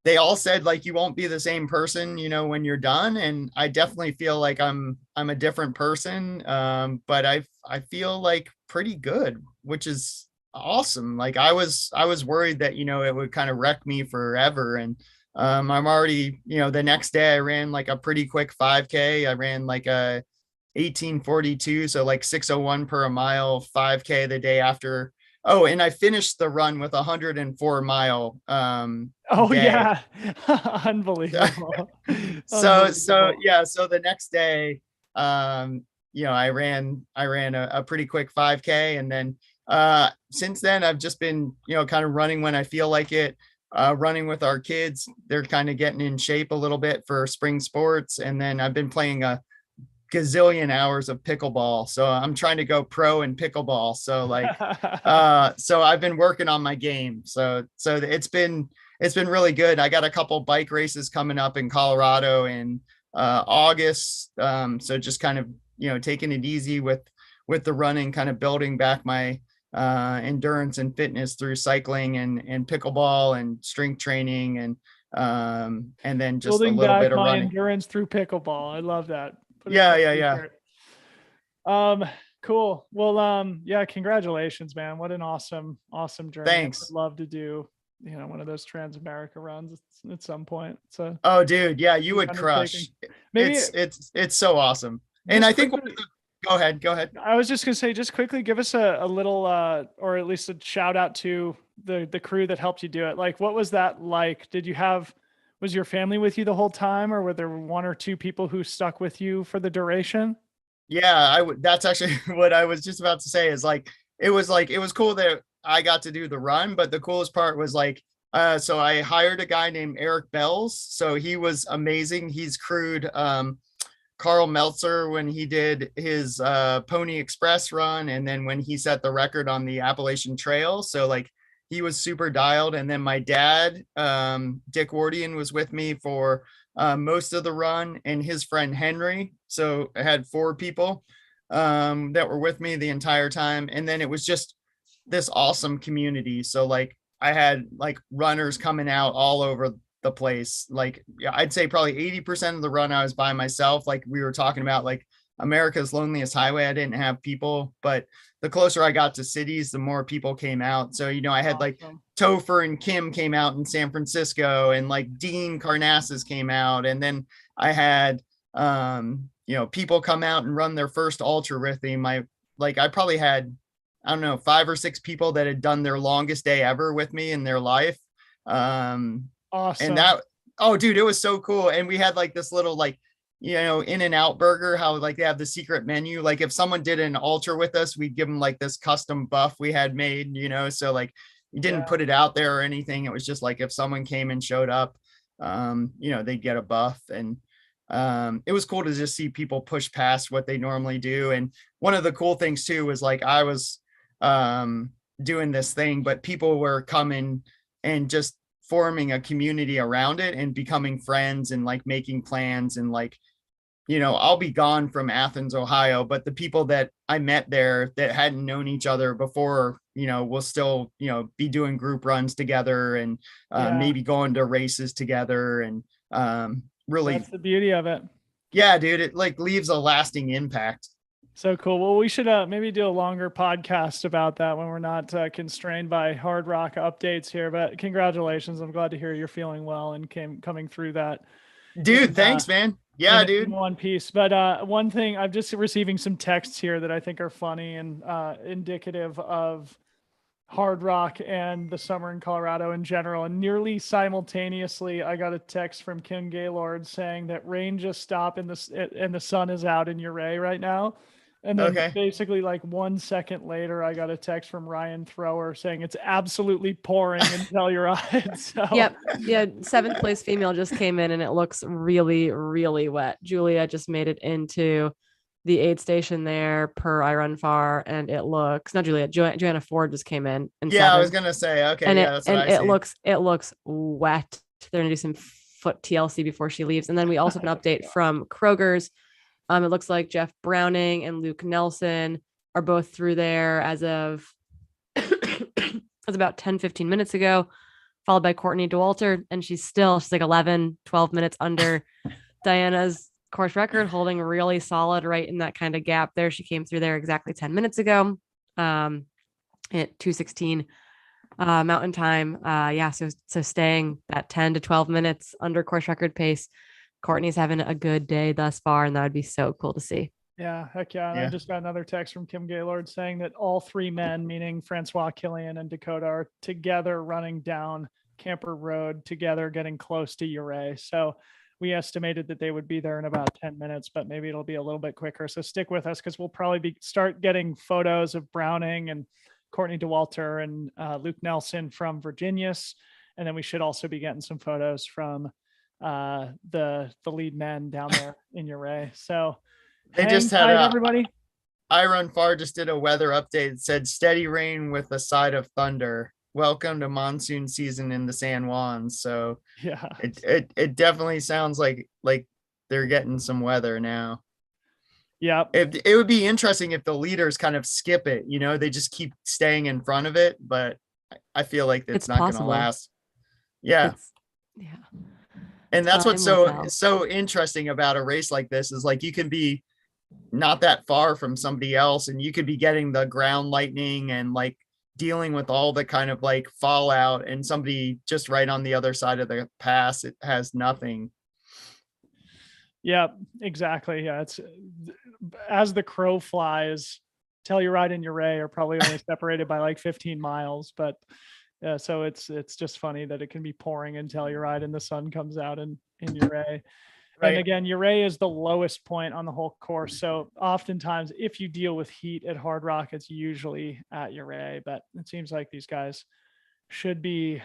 they all said like you won't be the same person, when you're done. And I definitely feel like I'm a different person. But I feel like pretty good, which is awesome. Like I was worried that, it would kind of wreck me forever. And I'm already, the next day I ran like a pretty quick 5K. I ran like a 1842, so like 601 per a mile 5K the day after. Oh, and I finished the run with 104-mile day. Yeah. Unbelievable. So the next day, I ran a pretty quick 5K. And then since then I've just been, kind of running when I feel like it, running with our kids. They're kind of getting in shape a little bit for spring sports. And then I've been playing a gazillion hours of pickleball. So I'm trying to go pro in pickleball. So like, so I've been working on my game. So it's been really good. I got a couple bike races coming up in Colorado in August. So just kind of, taking it easy with the running, kind of building back my endurance and fitness through cycling and pickleball and strength training and then just building a little back bit of my running. Endurance through pickleball. I love that. Yeah. Cool. Well, yeah, congratulations, man. What an awesome journey. Thanks. I'd love to do, one of those Trans-America runs at some point. So, oh dude, yeah, you would crush. Maybe it's so awesome. And I think go ahead. I was just gonna say, just quickly give us a little, or at least a shout out to the crew that helped you do it. Like, what was that like? Was your family with you the whole time, or were there one or two people who stuck with you for the duration? Yeah, that's actually what I was just about to say is like, it was cool that I got to do the run, but the coolest part was like, so I hired a guy named Eric Bells. So he was amazing. He's crewed, Carl Meltzer when he did his Pony Express run, and then when he set the record on the Appalachian Trail. So like he was super dialed. And then my dad, Dick Wardian, was with me for most of the run, and his friend Henry. So I had 4 people that were with me the entire time. And then it was just this awesome community. So like I had like runners coming out all over the place. Like, yeah, I'd say probably 80% of the run I was by myself. Like we were talking about, like America's loneliest highway, I didn't have people, but the closer I got to cities, the more people came out. So, I had like Topher and Kim came out in San Francisco, and like Dean Carnassus came out. And then I had, people come out and run their first ultra with me. I probably had, I don't know, 5 or 6 people that had done their longest day ever with me in their life. Awesome. And oh dude, it was so cool. And we had like this little, like, In-N-Out burger, how like they have the secret menu. Like if someone did an ultra with us, we'd give them like this custom buff we had made, so like we didn't put it out there or anything. It was just like if someone came and showed up, they'd get a buff. And it was cool to just see people push past what they normally do. And one of the cool things too was like I was doing this thing, but people were coming and just forming a community around it and becoming friends and like making plans. And like, I'll be gone from Athens, Ohio, but the people that I met there that hadn't known each other before, will still, be doing group runs together and maybe going to races together. And really, that's the beauty of it. Yeah, dude, it like leaves a lasting impact. So cool. Well, we should maybe do a longer podcast about that when we're not constrained by Hardrock updates here. But congratulations. I'm glad to hear you're feeling well and coming through that. Dude, thanks, man. Yeah, dude. In one piece. But one thing, I'm just receiving some texts here that I think are funny and indicative of Hardrock and the summer in Colorado in general. And nearly simultaneously, I got a text from Kim Gaylord saying that rain just stopped and the sun is out in Uray right now. And then basically like 1 second later, I got a text from Ryan Thrower saying it's absolutely pouring in Telluride. So Yep. Yeah. 7th place female just came in and it looks really, really wet. Julia just made it into the aid station there per I Run Far, and it looks not Julia. Joanna Ford just came in. And yeah, 7th. I was gonna say and that's what I see. It looks wet. They're gonna do some foot TLC before she leaves, and then we also have an update from Kroger's. It looks like Jeff Browning and Luke Nelson are both through there as of about 10-15 minutes ago, followed by Courtney DeWalter, and she's like 11-12 minutes under Diana's course record, holding really solid right in that kind of gap there. She came through there exactly 10 minutes ago at 2:16 mountain time. So staying that 10 to 12 minutes under course record pace. Courtney's having a good day thus far, and that would be so cool to see. Yeah, heck yeah. And I just got another text from Kim Gaylord saying that all 3 men, meaning Francois, Killian, and Dakota, are together running down Camper Road together, getting close to Uray. So we estimated that they would be there in about 10 minutes, but maybe it'll be a little bit quicker. So stick with us because we'll probably start getting photos of Browning and Courtney DeWalter and Luke Nelson from Virginius. And then we should also be getting some photos from the lead men down there in Uray. So they just had everybody. I Run Far just did a weather update. It said steady rain with a side of thunder. Welcome to monsoon season in the San Juans. So yeah, it definitely sounds like they're getting some weather now. Yeah, it would be interesting if the leaders kind of skip it. They just keep staying in front of it, but I feel like it's not going to last. Yeah. And that's what's so interesting about a race like this is like you can be not that far from somebody else and you could be getting the ground lightning and like dealing with all the kind of like fallout, and somebody just right on the other side of the pass, it has nothing. Yeah, exactly. Yeah, it's as the crow flies, Telluride and Uray are probably only separated by like 15 miles, but yeah, so it's just funny that it can be pouring in Telluride and the sun comes out in Uray. Right. And again, Uray is the lowest point on the whole course. So oftentimes if you deal with heat at Hardrock, it's usually at Uray, but it seems like these guys should be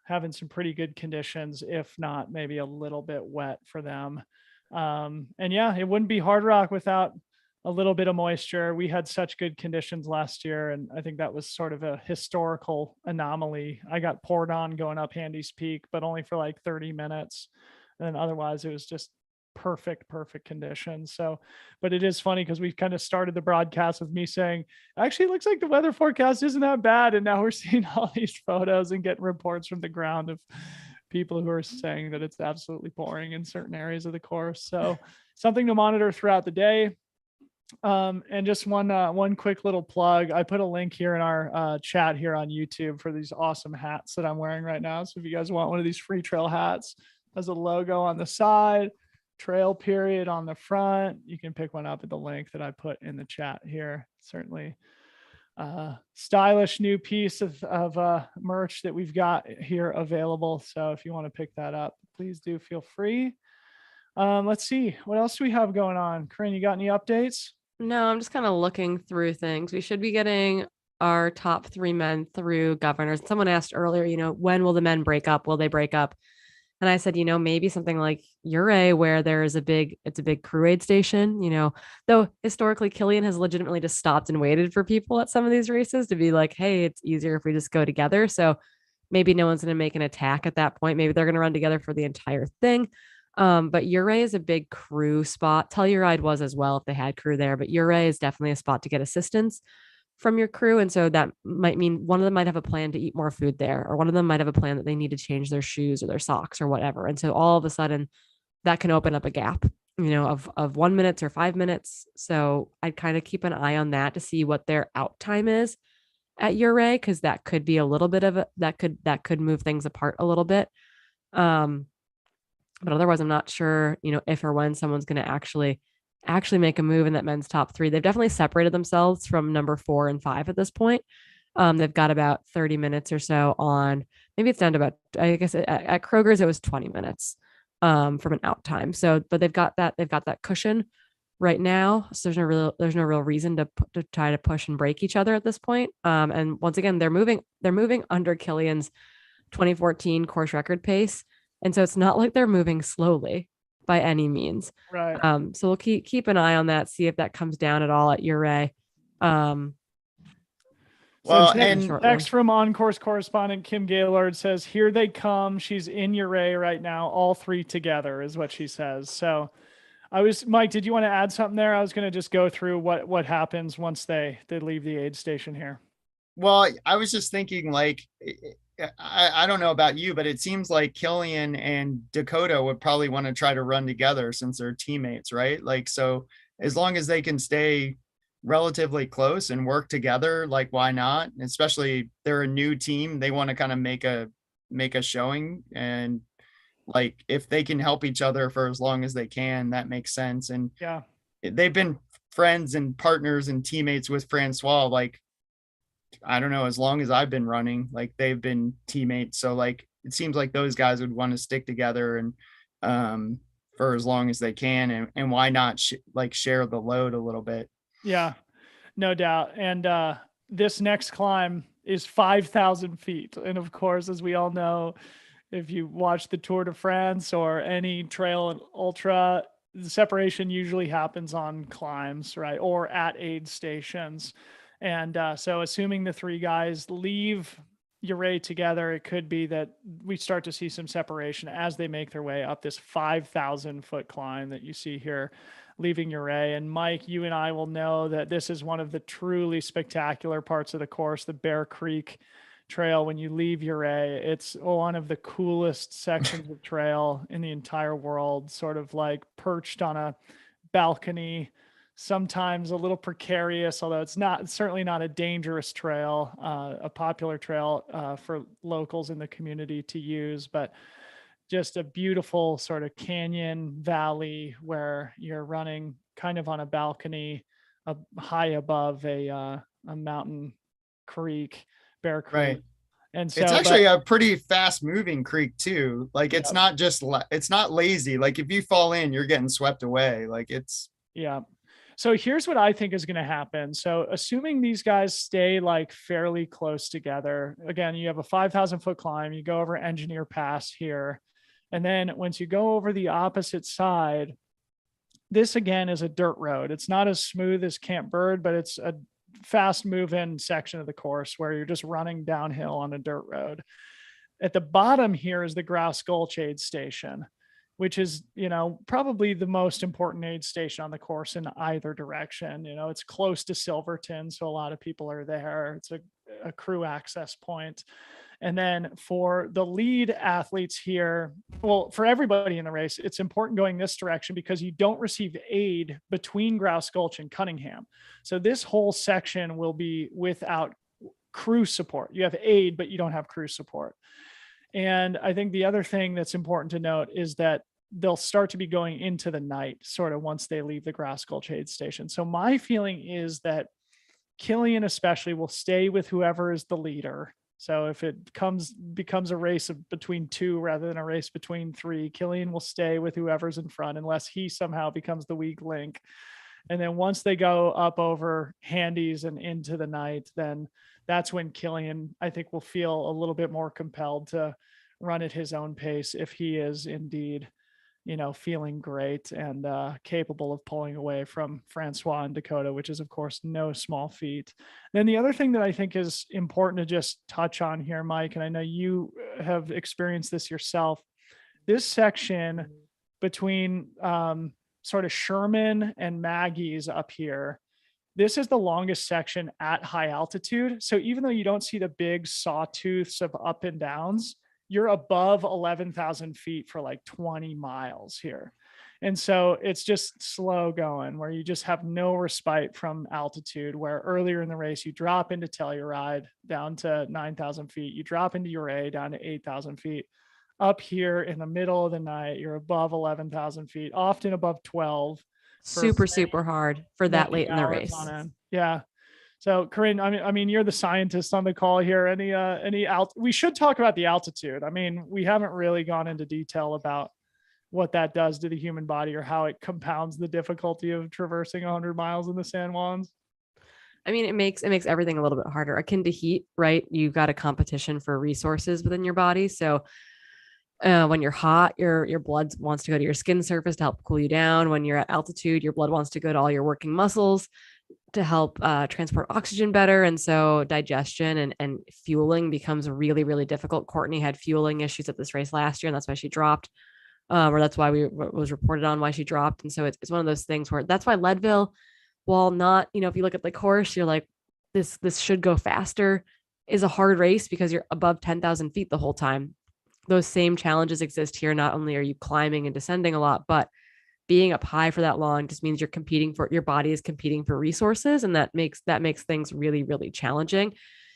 having some pretty good conditions, if not maybe a little bit wet for them. And yeah, it wouldn't be Hardrock without a little bit of moisture. We had such good conditions last year, and I think that was sort of a historical anomaly. I got poured on going up Handy's Peak, but only for like 30 minutes. And otherwise it was just perfect conditions. So, but it is funny because we've kind of started the broadcast with me saying, actually, it looks like the weather forecast isn't that bad. And now we're seeing all these photos and getting reports from the ground of people who are saying that it's absolutely pouring in certain areas of the course. So something to monitor throughout the day. And just one quick little plug. I put a link here in our chat here on YouTube for these awesome hats that I'm wearing right now. So if you guys want one of these Freetrail hats, has a logo on the side, trail period on the front, you can pick one up at the link that I put in the chat here. Certainly stylish new piece of merch that we've got here available. So if you want to pick that up, please do feel free. Let's see, what else do we have going on? Corrine, you got any updates? No, I'm just kind of looking through things. We should be getting our top 3 men through governors. Someone asked earlier, when will the men break up? Will they break up? And I said, maybe something like Uray, where it's a big crew aid station, though historically Killian has legitimately just stopped and waited for people at some of these races to be like, hey, it's easier if we just go together. So maybe no one's going to make an attack at that point. Maybe they're going to run together for the entire thing. But Uray is a big crew spot. Telluride was as well if they had crew there, but Uray is definitely a spot to get assistance from your crew. And so that might mean one of them might have a plan to eat more food there, or one of them might have a plan that they need to change their shoes or their socks or whatever. And so all of a sudden that can open up a gap. of 1 minute or 5 minutes. So I'd kind of keep an eye on that to see what their out time is at Uray, because that could be a little bit of that could move things apart a little bit. Um, but otherwise, I'm not sure, if or when someone's going to actually make a move in that men's top three. They've definitely separated themselves from number 4 and 5 at this point. They've got about 30 minutes or so on. Maybe it's down to about, I guess at Kroger's it was 20 minutes from an out time. So, but they've got that cushion right now. So there's no real reason to try to push and break each other at this point. And once again, they're moving under Killian's 2014 course record pace. And so it's not like they're moving slowly by any means. Right. So we'll keep an eye on that, see if that comes down at all at Uray. Well, so and next from on-course correspondent Kim Gaylord says, "Here they come." She's in Uray right now. All three together is what she says. So Mike, did you want to add something there? I was going to just go through what happens once they leave the aid station here. Well, I was just thinking, like, I don't know about you, but it seems like Killian and Dakota would probably want to try to run together since they're teammates, right? Like, so as long as they can stay relatively close and work together, like, why not? Especially they're a new team. They want to kind of make a showing, and like, if they can help each other for as long as they can, that makes sense. And yeah, they've been friends and partners and teammates with Francois, like, I don't know, as long as I've been running, like, they've been teammates. So like, it seems like those guys would want to stick together and for as long as they can, and why not share the load a little bit. Yeah, no doubt. And this next climb is 5,000 feet. And of course, as we all know, if you watch the Tour de France or any trail and ultra, the separation usually happens on climbs, right? Or at aid stations. And so assuming the three guys leave Uray together, it could be that we start to see some separation as they make their way up this 5,000 foot climb that you see here, leaving Uray. And Mike, you and I will know that this is one of the truly spectacular parts of the course, the Bear Creek Trail. When you leave Uray, it's one of the coolest sections of trail in the entire world, sort of like perched on a balcony, sometimes a little precarious, although it's certainly not a dangerous trail, a popular trail for locals in the community to use, but just a beautiful sort of canyon valley where you're running kind of on a balcony high above a mountain creek, Bear Creek. Right. And so it's actually a pretty fast moving creek too. Like, it's yeah. not just, it's not lazy. Like, if you fall in, you're getting swept away. Like, it's, yeah. So here's what I think is going to happen. So assuming these guys stay like fairly close together, again, you have a 5,000 foot climb, you go over Engineer Pass here. And then once you go over the opposite side, this again is a dirt road. It's not as smooth as Camp Bird, but it's a fast move-in section of the course where you're just running downhill on a dirt road. At the bottom here is the Grouse Gulch aid station, which is, probably the most important aid station on the course in either direction. It's close to Silverton, so a lot of people are there. It's a crew access point. And then for the lead athletes here, well, for everybody in the race, it's important going this direction because you don't receive aid between Grouse Gulch and Cunningham. So this whole section will be without crew support. You have aid, but you don't have crew support. And I think the other thing that's important to note is that they'll start to be going into the night, sort of once they leave the Grouse Gulch aid station. So my feeling is that Killian especially will stay with whoever is the leader. So if it becomes a race between two rather than a race between three, Killian will stay with whoever's in front unless he somehow becomes the weak link. And then once they go up over Handies and into the night, then that's when Killian, I think, will feel a little bit more compelled to run at his own pace if he is indeed, feeling great and capable of pulling away from Francois and Dakota, which is, of course, no small feat. Then the other thing that I think is important to just touch on here, Mike, and I know you have experienced this yourself, this section between sort of Sherman and Maggie's up here, this is the longest section at high altitude. So even though you don't see the big sawtooths of up and downs, you're above 11,000 feet for like 20 miles here. And so it's just slow going where you just have no respite from altitude, where earlier in the race, you drop into Telluride down to 9,000 feet. You drop into Uray down to 8,000 feet. Up here in the middle of the night, you're above 11,000 feet, often above 12. Super hard for that late in the race. Yeah. So Corrine, I mean, you're the scientist on the call here. We should talk about the altitude. I mean, we haven't really gone into detail about what that does to the human body or how it compounds the difficulty of traversing 100 miles in the San Juans. I mean, it makes everything a little bit harder, akin to heat, right? You've got a competition for resources within your body. So when you're hot, your blood wants to go to your skin surface to help cool you down. When you're at altitude, your blood wants to go to all your working muscles to help transport oxygen better. And so digestion and fueling becomes really, really difficult. Courtney had fueling issues at this race last year, and that's why she dropped, or that's why was reported on why she dropped. And so it's one of those things where that's why Leadville, while not, if you look at the course, you're like, this should go faster, is a hard race because you're above 10,000 feet the whole time. Those same challenges exist here. Not only are you climbing and descending a lot, but being up high for that long just means your body is competing for resources. And that makes things really, really challenging.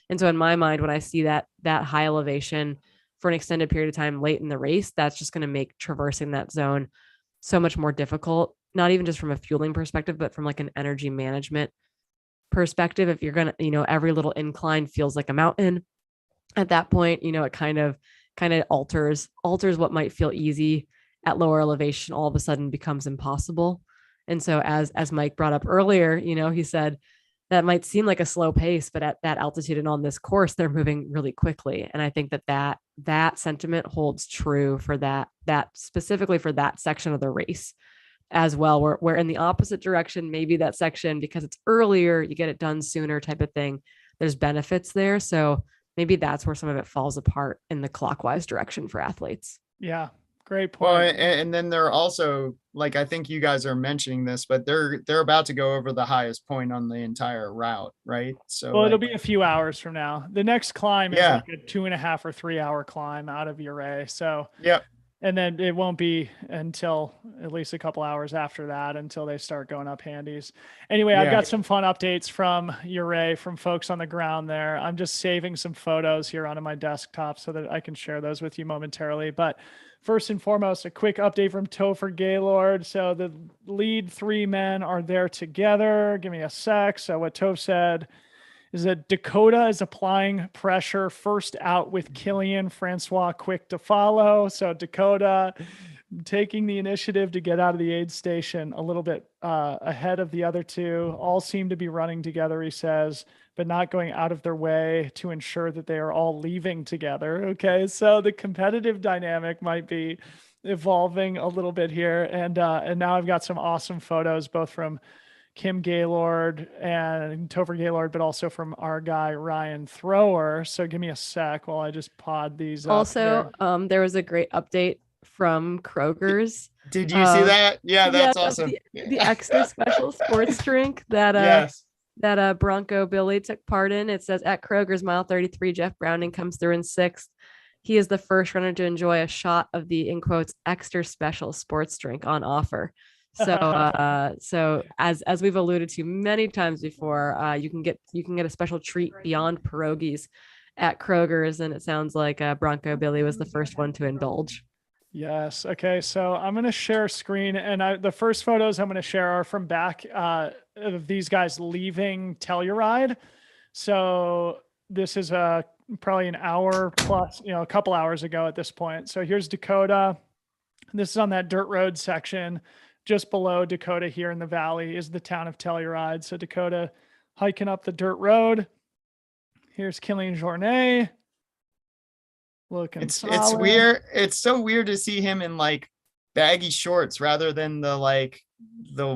And so in my mind, when I see that high elevation for an extended period of time late in the race, that's just going to make traversing that zone so much more difficult, not even just from a fueling perspective, but from like an energy management perspective. If you're going to, every little incline feels like a mountain at that point, it kind of alters what might feel easy at lower elevation, all of a sudden becomes impossible. And so as Mike brought up earlier, he said that might seem like a slow pace, but at that altitude and on this course, they're moving really quickly. And I think that sentiment holds true for that specifically for that section of the race as well, where in the opposite direction, maybe that section, because it's earlier, you get it done sooner type of thing, there's benefits there. So maybe that's where some of it falls apart in the clockwise direction for athletes. Yeah. Great point. Well, and then they're also, like, I think you guys are mentioning this, but they're about to go over the highest point on the entire route, right? So well, it'll be a few hours from now. The next climb is Yeah. like a 2.5 or 3 hour climb out of Uray. So yeah, and then it won't be until at least a couple hours after that until they start going up handies. Anyway, I've Yeah. got some fun updates from Uray, from folks on the ground there. I'm just saving some photos here onto my desktop so that I can share those with you momentarily. But first and foremost, a quick update from Topher Gaylord. So the lead 3 men are there together. Give me a sec. So what Toph said is that Dakota is applying pressure first out with Killian, Francois quick to follow. So Dakota taking the initiative to get out of the aid station a little bit ahead of the other two. All seem to be running together, he says, but not going out of their way to ensure that they are all leaving together. Okay, so the competitive dynamic might be evolving a little bit here. And now I've got some awesome photos, both from Kim Gaylord and Topher Gaylord, but also from our guy, Ryan Thrower. So give me a sec while I just pod these up Also, here. there was a great update from Kroger's. Did you see that? Yeah, that's awesome. The extra special sports drink that Yes. that Bronco Billy took part in. It says at Kroger's mile 33, Jeff Browning comes through in 6th. He is the first runner to enjoy a shot of the, in quotes, extra special sports drink on offer. So so as we've alluded to many times before, you can get a special treat beyond pierogies at Kroger's, and it sounds like Bronco Billy was the first one to indulge. Yes. Okay. So I'm going to share screen, and the first photos I'm going to share are from back of these guys leaving Telluride. So this is probably an hour plus, a couple hours ago at this point. So here's Dakota. This is on that dirt road section. Just below Dakota here in the valley is the town of Telluride. So Dakota hiking up the dirt road. Here's Killian Jornet. Looking It's solid. weird. It's so weird to see him in like baggy shorts rather than the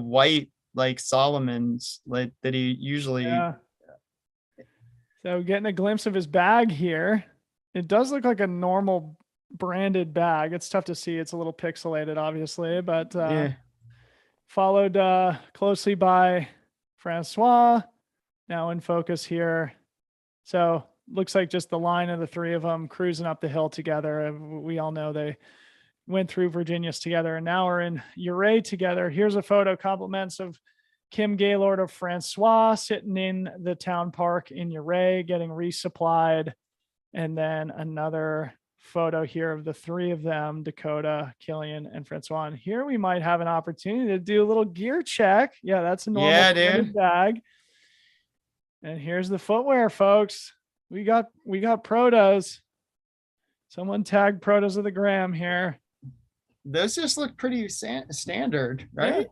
white like Solomon's like that he usually. Yeah. So getting a glimpse of his bag here. It does look like a normal branded bag. It's tough to see. It's a little pixelated, obviously, but followed closely by Francois. Now in focus here. So looks like just the line of the 3 of them cruising up the hill together. We all know they went through Virginia's together, and now we're in Uray together. Here's a photo compliments of Kim Gaylord of Francois sitting in the town park in Uray getting resupplied. And then another photo here of the three of them, Dakota, Killian, and Francois. And here we might have an opportunity to do a little gear check. Yeah, that's a normal dude. bag. And here's the footwear, folks. We got protos. Someone tagged protos of the gram here. Those just look pretty standard, right?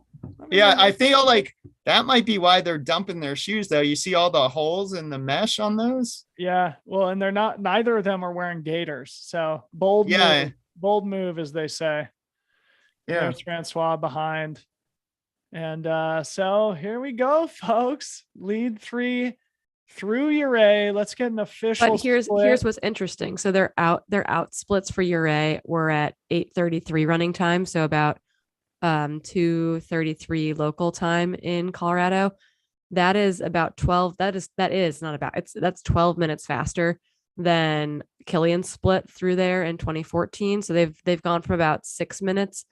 Yeah, I feel like that might be why they're dumping their shoes, though. You see all the holes in the mesh on those? Yeah. Well, and neither of them are wearing gaiters. So bold move, as they say. Yeah. There's Francois behind. And so here we go, folks. Lead 3 through Uray. Let's get an official. But here's what's interesting. So their out splits for Uray were at 8:33 running time, so about 2:33 local time in Colorado. That is about 12. That's 12 minutes faster than Killian's split through there in 2014. So they've gone from about 6 minutes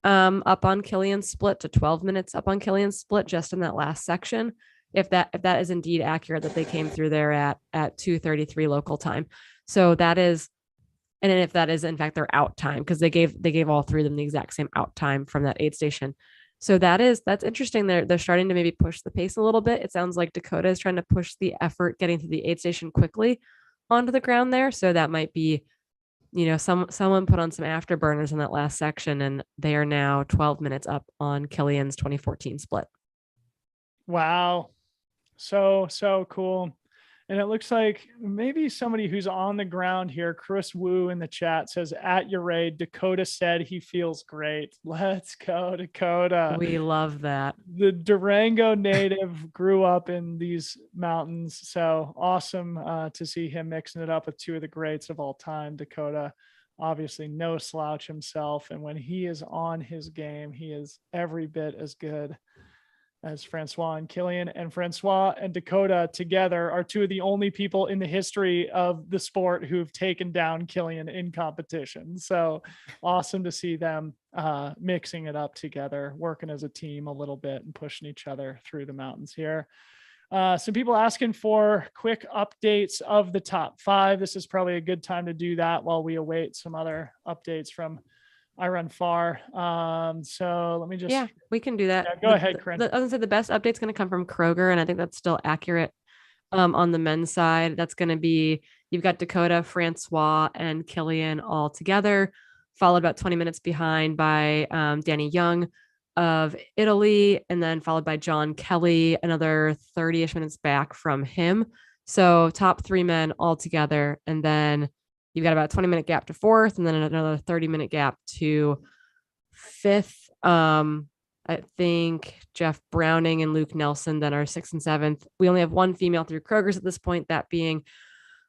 up on Killian's split to 12 minutes up on Killian's split just in that last section. If that is indeed accurate, that they came through there at 2:33 local time. So that is, and if that is in fact their out time, because they gave all three of them the exact same out time from that aid station. So that's interesting. They're starting to maybe push the pace a little bit. It sounds like Dakota is trying to push the effort getting to the aid station quickly onto the ground there. So that might be, someone put on some afterburners in that last section, and they are now 12 minutes up on Killian's 2014 split. Wow. So cool. And it looks like maybe somebody who's on the ground here, Chris Wu in the chat says, at Uray, Dakota said he feels great. Let's go, Dakota. We love that. The Durango native grew up in these mountains. So awesome to see him mixing it up with two of the greats of all time. Dakota, obviously no slouch himself. And when he is on his game, he is every bit as good as Francois and Killian. And Francois and Dakota together are two of the only people in the history of the sport who've taken down Killian in competition. So awesome to see them mixing it up together, working as a team a little bit and pushing each other through the mountains here. Some people asking for quick updates of the top 5. This is probably a good time to do that while we await some other updates from I Run Far. So let me just. Yeah, we can do that. Yeah, go ahead, Corinne. I was gonna say the best update's going to come from Kroger, and I think that's still accurate. On the men's side, that's going to be, you've got Dakota, Francois, and Killian all together, followed about 20 minutes behind by Danny Young of Italy, and then followed by John Kelly, another 30-ish minutes back from him. So top 3 men all together, and then you've got about a 20-minute gap to 4th, and then another 30-minute gap to 5th. I think Jeff Browning and Luke Nelson then are 6th and 7th. We only have one female through Kroger's at this point, that being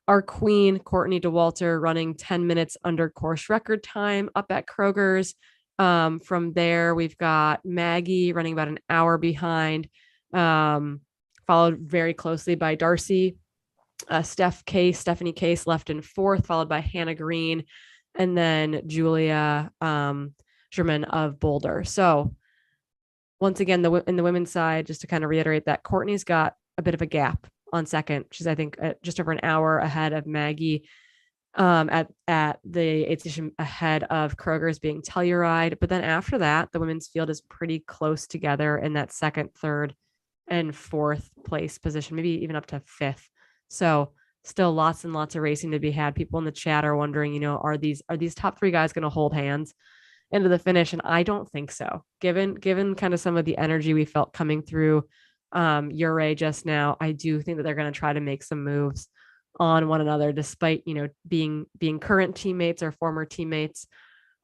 our queen, Courtney DeWalter, running 10 minutes under course record time up at Kroger's. From there, we've got Maggie running about an hour behind, followed very closely by Darcy. Stephanie Case left in 4th, followed by Hannah Green, and then Julia German of Boulder. So once again, in the women's side, just to kind of reiterate that, Courtney's got a bit of a gap on second. She's, I think, just over an hour ahead of Maggie at the aid station, ahead of Kroger's being Telluride. But then after that, the women's field is pretty close together in that 2nd, 3rd, and 4th place position, maybe even up to 5th. So still lots and lots of racing to be had. People in the chat are wondering, are these top 3 guys going to hold hands into the finish? And I don't think so. Given kind of some of the energy we felt coming through Uray just now, I do think that they're going to try to make some moves on one another, despite, being current teammates or former teammates.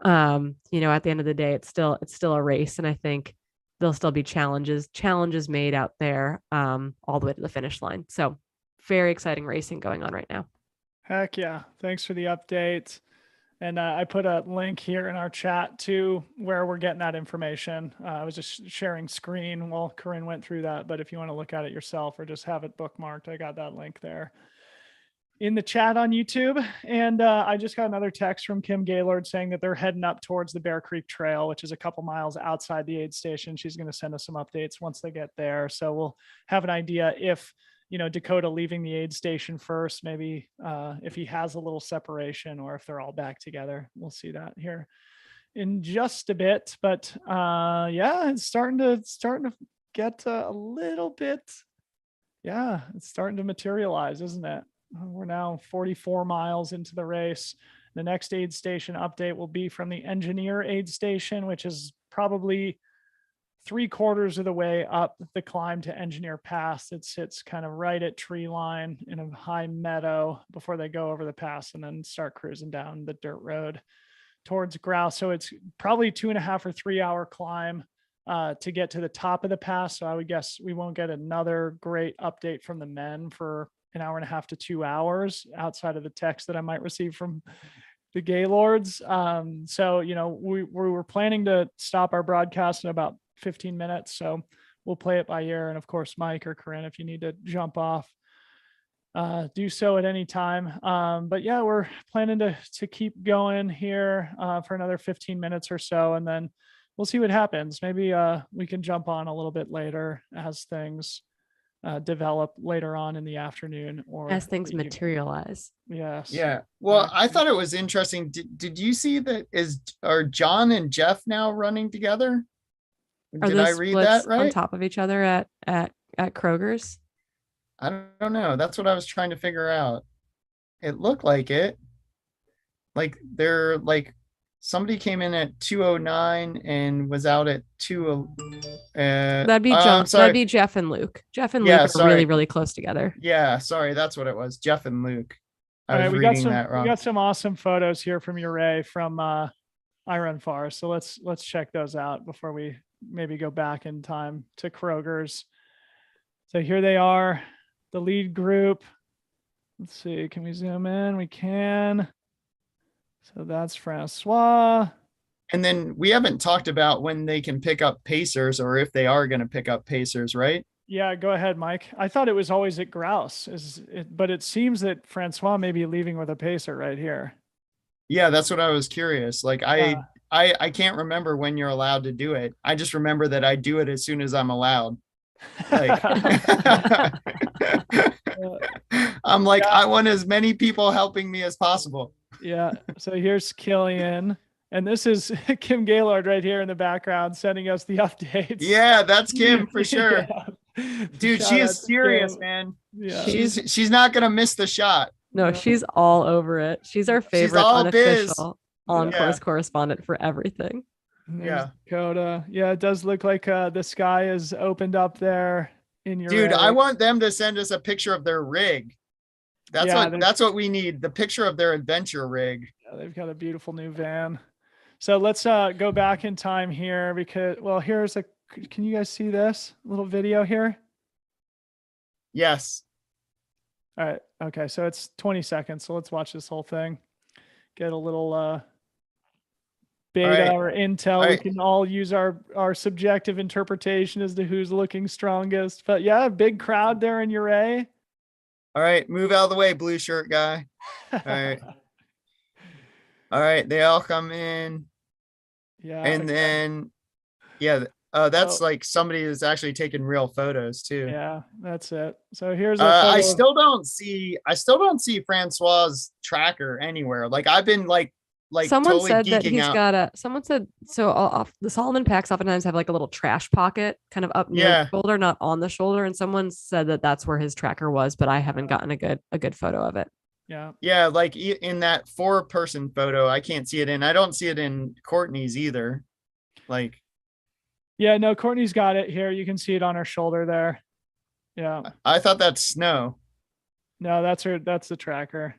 At the end of the day, it's still a race. And I think there'll still be challenges made out there all the way to the finish line. So very exciting racing going on right now. Heck yeah. Thanks for the update. And I put a link here in our chat to where we're getting that information. I was just sharing screen while Corinne went through that. But if you want to look at it yourself or just have it bookmarked, I got that link there. in the chat on YouTube. And I just got another text from Kim Gaylord saying that they're heading up towards the Bear Creek Trail, which is a couple miles outside the aid station. She's going to send us some updates once they get there. So we'll have an idea if, Dakota leaving the aid station first, maybe if he has a little separation or if they're all back together. We'll see that here in just a bit. But it's starting to get a little bit. Yeah, it's starting to materialize, isn't it? We're now 44 miles into the race. The next aid station update will be from the engineer aid station, which is probably 3/4 of the way up the climb to Engineer Pass. It sits kind of right at tree line in a high meadow before they go over the pass and then start cruising down the dirt road towards Grouse. So it's probably 2.5 or 3 hour climb to get to the top of the pass. So I would guess we won't get another great update from the men for 1.5 hours to 2 hours outside of the text that I might receive from the Gaylords. So, we were planning to stop our broadcast in about 15 minutes. So we'll play it by ear. And of course, Mike or Corrine, if you need to jump off, do so at any time. But yeah, we're planning to keep going here for another 15 minutes or so. And then we'll see what happens. Maybe we can jump on a little bit later as things develop later on in the afternoon or as things materialize. Yes. Yeah. Well, I thought it was interesting. Did you see that are John and Jeff now running together? Did I read that right? On top of each other at Kroger's? I don't know. That's what I was trying to figure out. It looked like it. Like they're like somebody came in at 2:09 and was out at 2. That'd be John. That'd be Jeff and Luke. Jeff and Luke are really, really close together. Yeah, sorry, that's what it was. Jeff and Luke. We got some awesome photos here from Uray from Iron Far. So let's check those out before we maybe go back in time to Kroger's. So here they are, the lead group. Let's see, can we zoom in? We can. So that's Francois. And then we haven't talked about when they can pick up pacers or if they are going to pick up pacers, right? Yeah, go ahead, Mike. I thought it was always at Grouse, but it seems that Francois may be leaving with a pacer right here. Yeah, that's what I was curious. Like I can't remember when you're allowed to do it. I just remember that I do it as soon as I'm allowed. Like I'm like, I want as many people helping me as possible. Yeah. So here's Killian. And this is Kim Gaylord right here in the background sending us the updates. Yeah, that's Kim for sure. Yeah. Dude, she is serious, man. Yeah. She's not gonna miss the shot. No, she's all over it. She's our favorite unofficial on-course correspondent for everything. There's Dakota. Yeah, it does look like the sky is opened up there in your Dude, I want them to send us a picture of their rig. That's what we need. The picture of their adventure rig. Yeah, they've got a beautiful new van. So let's go back in time here because, can you guys see this little video here? Yes. All right. Okay. So it's 20 seconds. So let's watch this whole thing. Get a little beta or intel. We can all use our subjective interpretation as to who's looking strongest. But yeah, big crowd there in Uray. All right. Move out of the way, blue shirt guy. All right. All right. They all come in. Yeah. And then, that's like somebody who's actually taking real photos too. Yeah, that's it. So here's I still don't see Francois's tracker anywhere. Like I've been like someone totally said that geeking he's out. got someone said off the Solomon packs oftentimes have like a little trash pocket kind of up near the shoulder, not on the shoulder. And someone said that that's where his tracker was, but I haven't gotten a good photo of it. Yeah. Yeah. Like in that 4-person photo, I can't see it in. I don't see it in Courtney's either. Like, yeah, no, Courtney's got it here. You can see it on her shoulder there. Yeah. I thought that's snow. No, that's the tracker.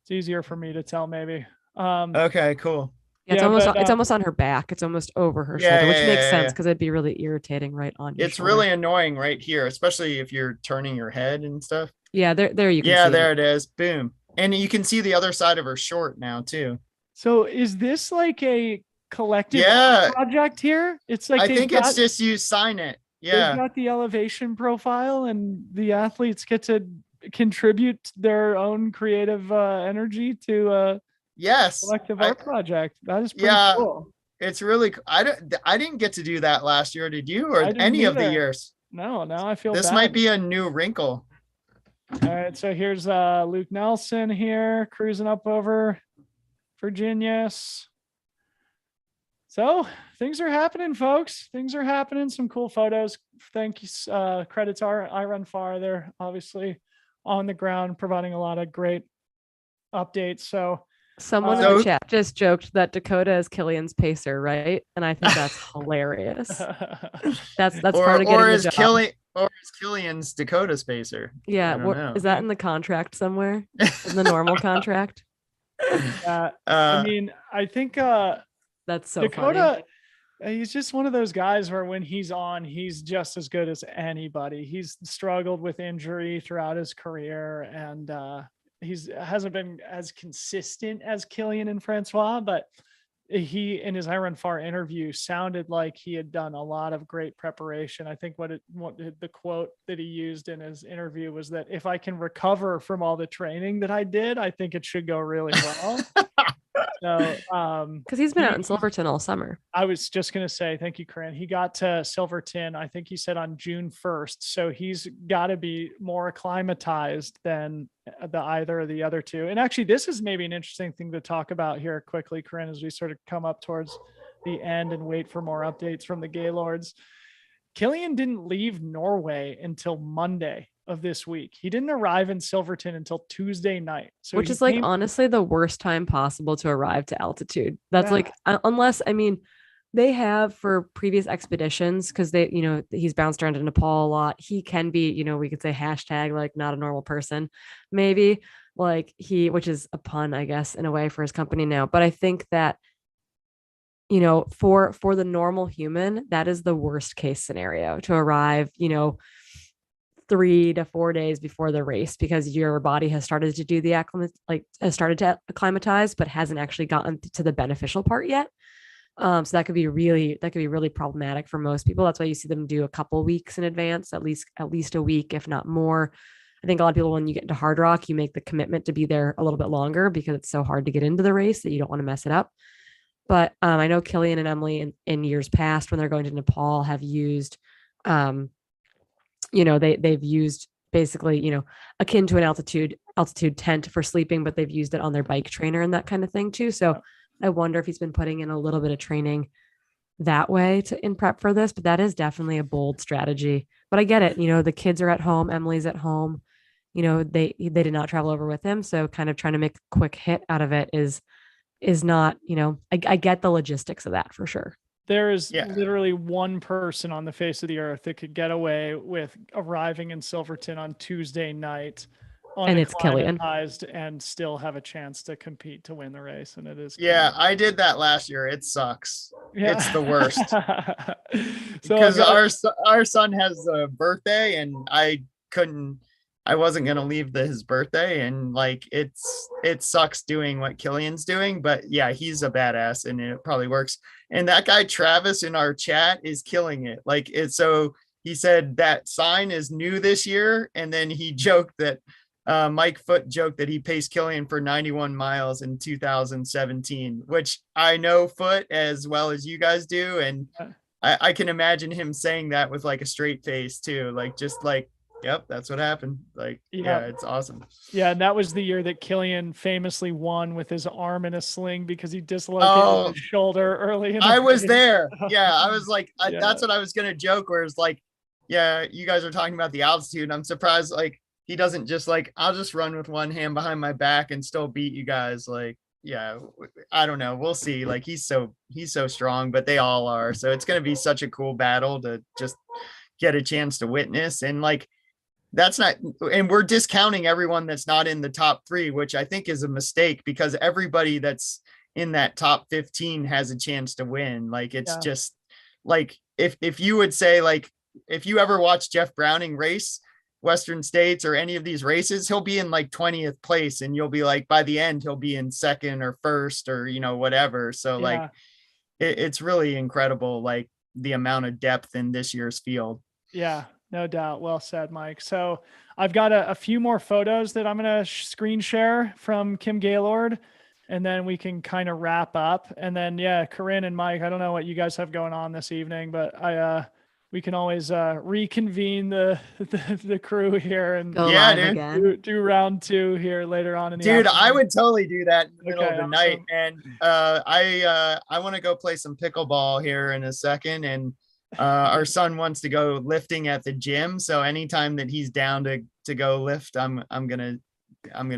It's easier for me to tell maybe. Okay, cool. Yeah, it's almost on her back. It's almost over her shoulder, which makes sense because it'd be really irritating right on your shoulder. Really annoying right here, especially if you're turning your head and stuff. Yeah, there you can see Yeah, there it is. Boom. And you can see the other side of her short now too. So is this like a collective project here? It's like I think it's just you sign it. Yeah. They've got the elevation profile and the athletes get to contribute their own creative energy to Yes. collective art project. That is pretty Yeah. cool. It's really, I didn't get to do that last year. Did you, or I didn't any of the either. years? No, now I feel This bad. might be a new wrinkle. All right, so here's Luke Nelson here cruising up over Virginia. So things are happening, folks. Things are happening. Some cool photos. Thank you. Credits are I Run Far. They're obviously on the ground, providing a lot of great updates. So someone in the chat just joked that Dakota is Killian's pacer, right? And I think that's hilarious. That's part of getting the job. Or is Killian's Dakota's pacer? Yeah, is that in the contract somewhere? In the normal contract? I mean, I think that's so Dakota. Funny. He's just one of those guys where when he's on, he's just as good as anybody. He's struggled with injury throughout his career, and hasn't been as consistent as Killian and Francois, but he, in his I Run Far interview, sounded like he had done a lot of great preparation. I think what the quote that he used in his interview was that if I can recover from all the training that I did, I think it should go really well. So, because he's been out in Silverton all summer. I was just going to say, thank you, Corinne. He got to Silverton, I think he said on June 1st. So he's got to be more acclimatized than either of the other two. And actually, this is maybe an interesting thing to talk about here quickly, Corinne, as we sort of come up towards the end and wait for more updates from the Gaylords. Killian didn't leave Norway until Monday of this week. He didn't arrive in Silverton until Tuesday night. So which is like honestly the worst time possible to arrive to altitude. That's like, unless, I mean, they have for previous expeditions, because they, he's bounced around to Nepal a lot. He can be, we could say hashtag like not a normal person, maybe like which is a pun, I guess, in a way for his company now. But I think that, for the normal human, that is the worst case scenario to arrive, 3 to 4 days before the race, because your body has started to do the acclimatize, but hasn't actually gotten to the beneficial part yet. So that could be really problematic for most people. That's why you see them do a couple weeks in advance, at least a week, if not more. I think a lot of people, when you get into Hardrock, you make the commitment to be there a little bit longer because it's so hard to get into the race that you don't want to mess it up. But I know Killian and Emily in years past, when they're going to Nepal, have used, they've used basically, akin to an altitude tent for sleeping, but they've used it on their bike trainer and that kind of thing too. So I wonder if he's been putting in a little bit of training that way in prep for this, but that is definitely a bold strategy. But I get it. The kids are at home. Emily's at home. They did not travel over with him. So kind of trying to make a quick hit out of it is not, I get the logistics of that for sure. There is literally one person on the face of the earth that could get away with arriving in Silverton on Tuesday night, and it's Killian, and still have a chance to compete to win the race. And it is. Yeah, I did that last year. It sucks. Yeah. It's the worst. Because our son has a birthday, and I wasn't going to leave his birthday, and like it sucks doing what Killian's doing, but yeah, he's a badass and it probably works. And that guy Travis in our chat is killing it. Like so he said that sign is new this year, and then he joked that Mike Foote joked that he paced Killian for 91 miles in 2017, which I know Foote as well as you guys do, and I can imagine him saying that with like a straight face too, like just like, yep, that's what happened. Like, yeah, it's awesome. Yeah, and that was the year that Killian famously won with his arm in a sling because he dislocated his shoulder early. I was there. Yeah, I was like, that's what I was gonna joke. Where it's like, yeah, you guys are talking about the altitude. I'm surprised, like he doesn't just like, I'll just run with one hand behind my back and still beat you guys. Like, yeah, I don't know. We'll see. Like he's so strong, but they all are. So it's gonna be such a cool battle to just get a chance to witness. And like, that's not, and we're discounting everyone that's not in the top 3, which I think is a mistake, because everybody that's in that top 15 has a chance to win. Like, it's just like, if you would say, like, if you ever watch Jeff Browning race Western States or any of these races, he'll be in like 20th place, and you'll be like, by the end, he'll be in 2nd or 1st or, whatever. So like, it's really incredible, like the amount of depth in this year's field. Yeah. No doubt. Well said, Mike. So I've got a few more photos that I'm going to screen share from Kim Gaylord, and then we can kind of wrap up. And then, yeah, Corrine and Mike, I don't know what you guys have going on this evening, but we can always reconvene the crew here and Go Yeah, live dude. again. do round 2 here later on in the Dude, I afternoon. would totally do that in the middle of Okay, the night. awesome. And I want to go play some pickleball here in a second. And our son wants to go lifting at the gym. So anytime that he's down to go lift, I'm gonna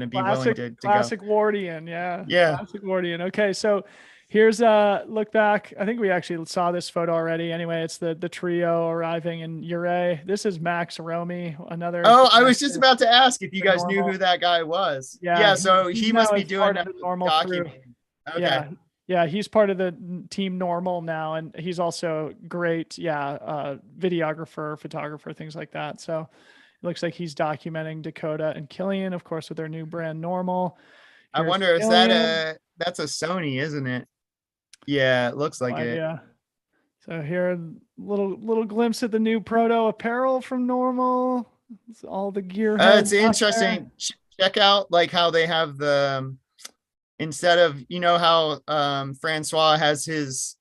be willing to go. Classic Wardian, yeah. Yeah. Classic Wardian. Okay, so here's a look back. I think we actually saw this photo already. Anyway, it's the trio arriving in Uray. This is Max Romy, another. Oh, I was just about to ask if you guys knew normal. who that guy was. Yeah, Yeah, so he's he now must be as doing part of the normal crew. documenting. Okay. Yeah. Yeah, he's part of the team normal now, and he's also great. Videographer, photographer, things like that. So it looks like he's documenting Dakota and Killian, of course, with their new brand normal. I Here's wonder, is Killian. that's a Sony, isn't it? Yeah, it looks like it. Yeah. So here, little glimpse at the new proto apparel from normal. It's all the gear. It's interesting. Check out like how they have the instead of how Francois has his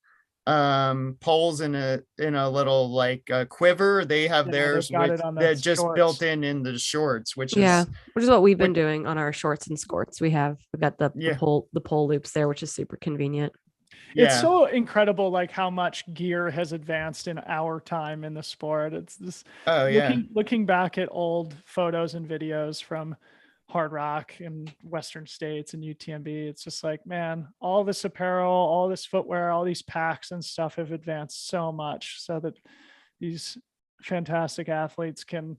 poles in a little like quiver, they have theirs got with it on the that just shorts. built in the shorts, which Yeah, is which is what we've been doing on our shorts and skirts. We've got the Yeah. pole loops there, which is super convenient. It's yeah. so incredible, like how much gear has advanced in our time in the sport. It's just Oh yeah. looking back at old photos and videos from Hardrock and Western States and UTMB. It's just like, man, all this apparel, all this footwear, all these packs and stuff have advanced so much so that these fantastic athletes can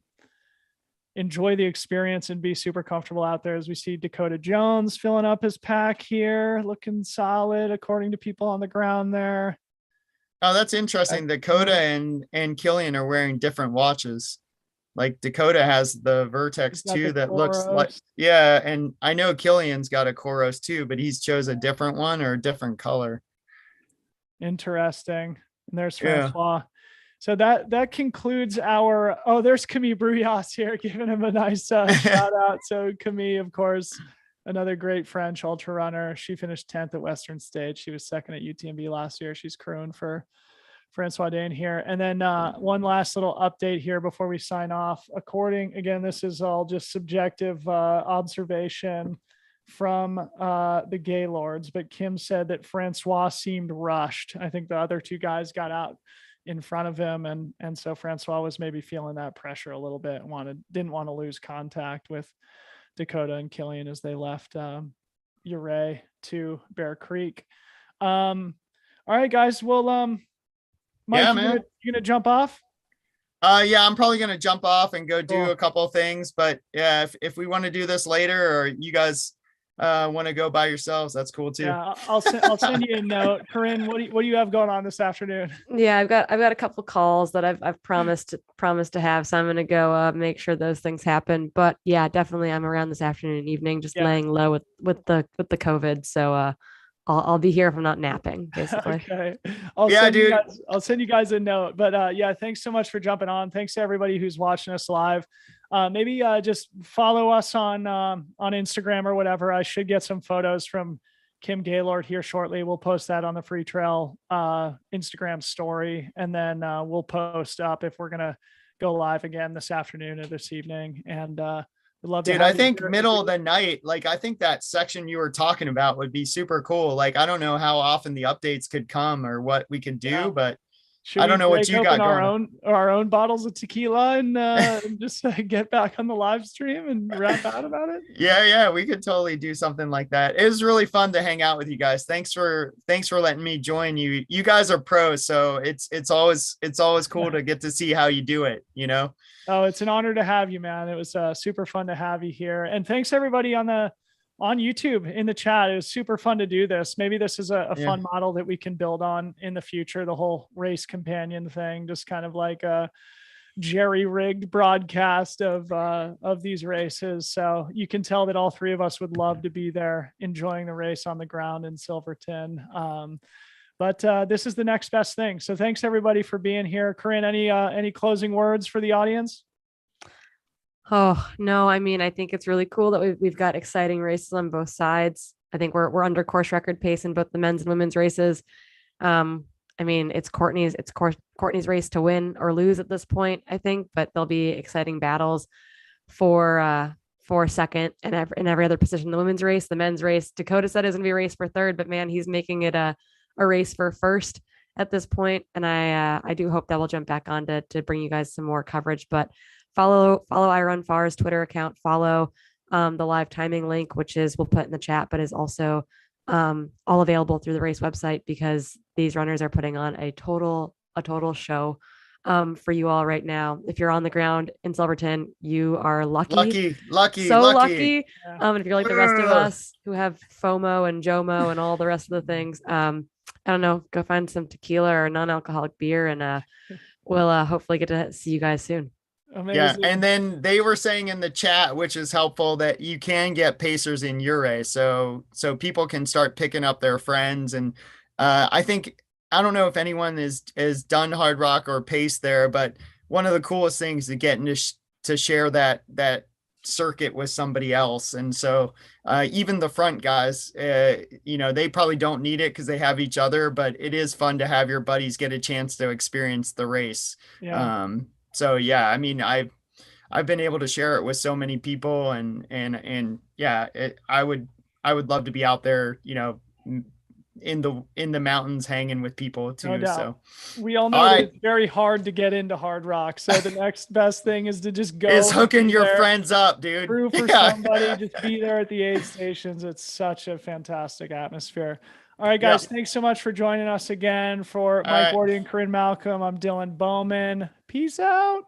enjoy the experience and be super comfortable out there. As we see Dakota Jones filling up his pack here, looking solid according to people on the ground there. Oh, that's interesting. Dakota and Killian are wearing different watches. Like Dakota has the Vertex He's got 2 the that looks like, Koros. yeah. And I know Killian's got a Koros too, but he's chose a different one or a different color. Interesting. And there's Yeah. Francois. So that concludes our, there's Camille Bruyas here, giving him a nice shout out. So Camille, of course, another great French ultra runner. She finished 10th at Western States. She was second at UTMB last year. She's crewing for Francois Dane here. And then one last little update here before we sign off. Again, this is all just subjective observation from the Gaylords, but Kim said that Francois seemed rushed. I think the other two guys got out in front of him, and so Francois was maybe feeling that pressure a little bit and didn't want to lose contact with Dakota and Killian as they left Uray to Bear Creek. All right, guys. Well, Mike, Yeah, man. You gonna jump off? Yeah, I'm probably gonna jump off and go do Cool. a couple of things. But yeah, if we want to do this later, or you guys want to go by yourselves, that's cool too. Yeah, I'll send you a note. Corinne, what do you have going on this afternoon? Yeah, I've got a couple calls that I've promised to have, so I'm gonna go make sure those things happen. But yeah, definitely I'm around this afternoon and evening, just laying low with the COVID. So I'll be here if I'm not napping, basically. Okay. I'll send you guys a note. But yeah, thanks so much for jumping on. Thanks to everybody who's watching us live. Maybe just follow us on Instagram or whatever. I should get some photos from Kim Gaylord here shortly. We'll post that on the Freetrail Instagram story, and then we'll post up if we're gonna go live again this afternoon or this evening. And we'd love to. Dude, I think middle of the night, like I think that section you were talking about would be super cool. Like I don't know how often the updates could come or what we could do, but I don't know what you got going. Our own bottles of tequila and just get back on the live stream and rap out about it. Yeah, we could totally do something like that. It was really fun to hang out with you guys. Thanks for letting me join you. You guys are pros, so it's always cool to get to see how you do it, you know? Oh, it's an honor to have you, man. It was super fun to have you here. And thanks everybody on YouTube in the chat. It was super fun to do this. Maybe this is a fun model that we can build on in the future. The whole race companion thing, just kind of like a jerry-rigged broadcast of these races. So you can tell that all three of us would love to be there enjoying the race on the ground in Silverton. but this is the next best thing. So thanks everybody for being here. Corrine, any closing words for the audience? Oh, no, I mean, I think it's really cool that we've got exciting races on both sides. I think we're under course record pace in both the men's and women's races. I mean, it's Courtney's race to win or lose at this point, I think, but there'll be exciting battles for second and every other position. The women's race, the men's race. Dakota said it's gonna be a race for third, but man, he's making it a race for first at this point. And I do hope that we'll jump back on to bring you guys some more coverage. But follow I Run Far's Twitter account, follow the live timing link, which we'll put in the chat, but is also all available through the race website, because these runners are putting on a total show for you all right now. If you're on the ground in Silverton, you are lucky. So lucky. And if you're like the rest of us who have FOMO and JOMO and all the rest of the things, I don't know, go find some tequila or non-alcoholic beer, and we'll hopefully get to see you guys soon. Amazing. Yeah, and then they were saying in the chat, which is helpful, that you can get pacers in Uray, so people can start picking up their friends. And I don't know if anyone is done Hardrock or paced there, but one of the coolest things is getting to share that circuit with somebody else. And so even the front guys, they probably don't need it because they have each other, but it is fun to have your buddies get a chance to experience the race. Yeah. So yeah, I mean, I've been able to share it with so many people, and yeah, I would love to be out there, in the mountains hanging with people too. No doubt. So we all know that it's very hard to get into Hardrock. So the next best thing is to just go. Is hooking your friends up, dude. Crew for somebody, just be there at the aid stations. It's such a fantastic atmosphere. All right, guys, thanks so much for joining us again. For Mike Wardian, Corrine Malcolm, I'm Dylan Bowman. Peace out.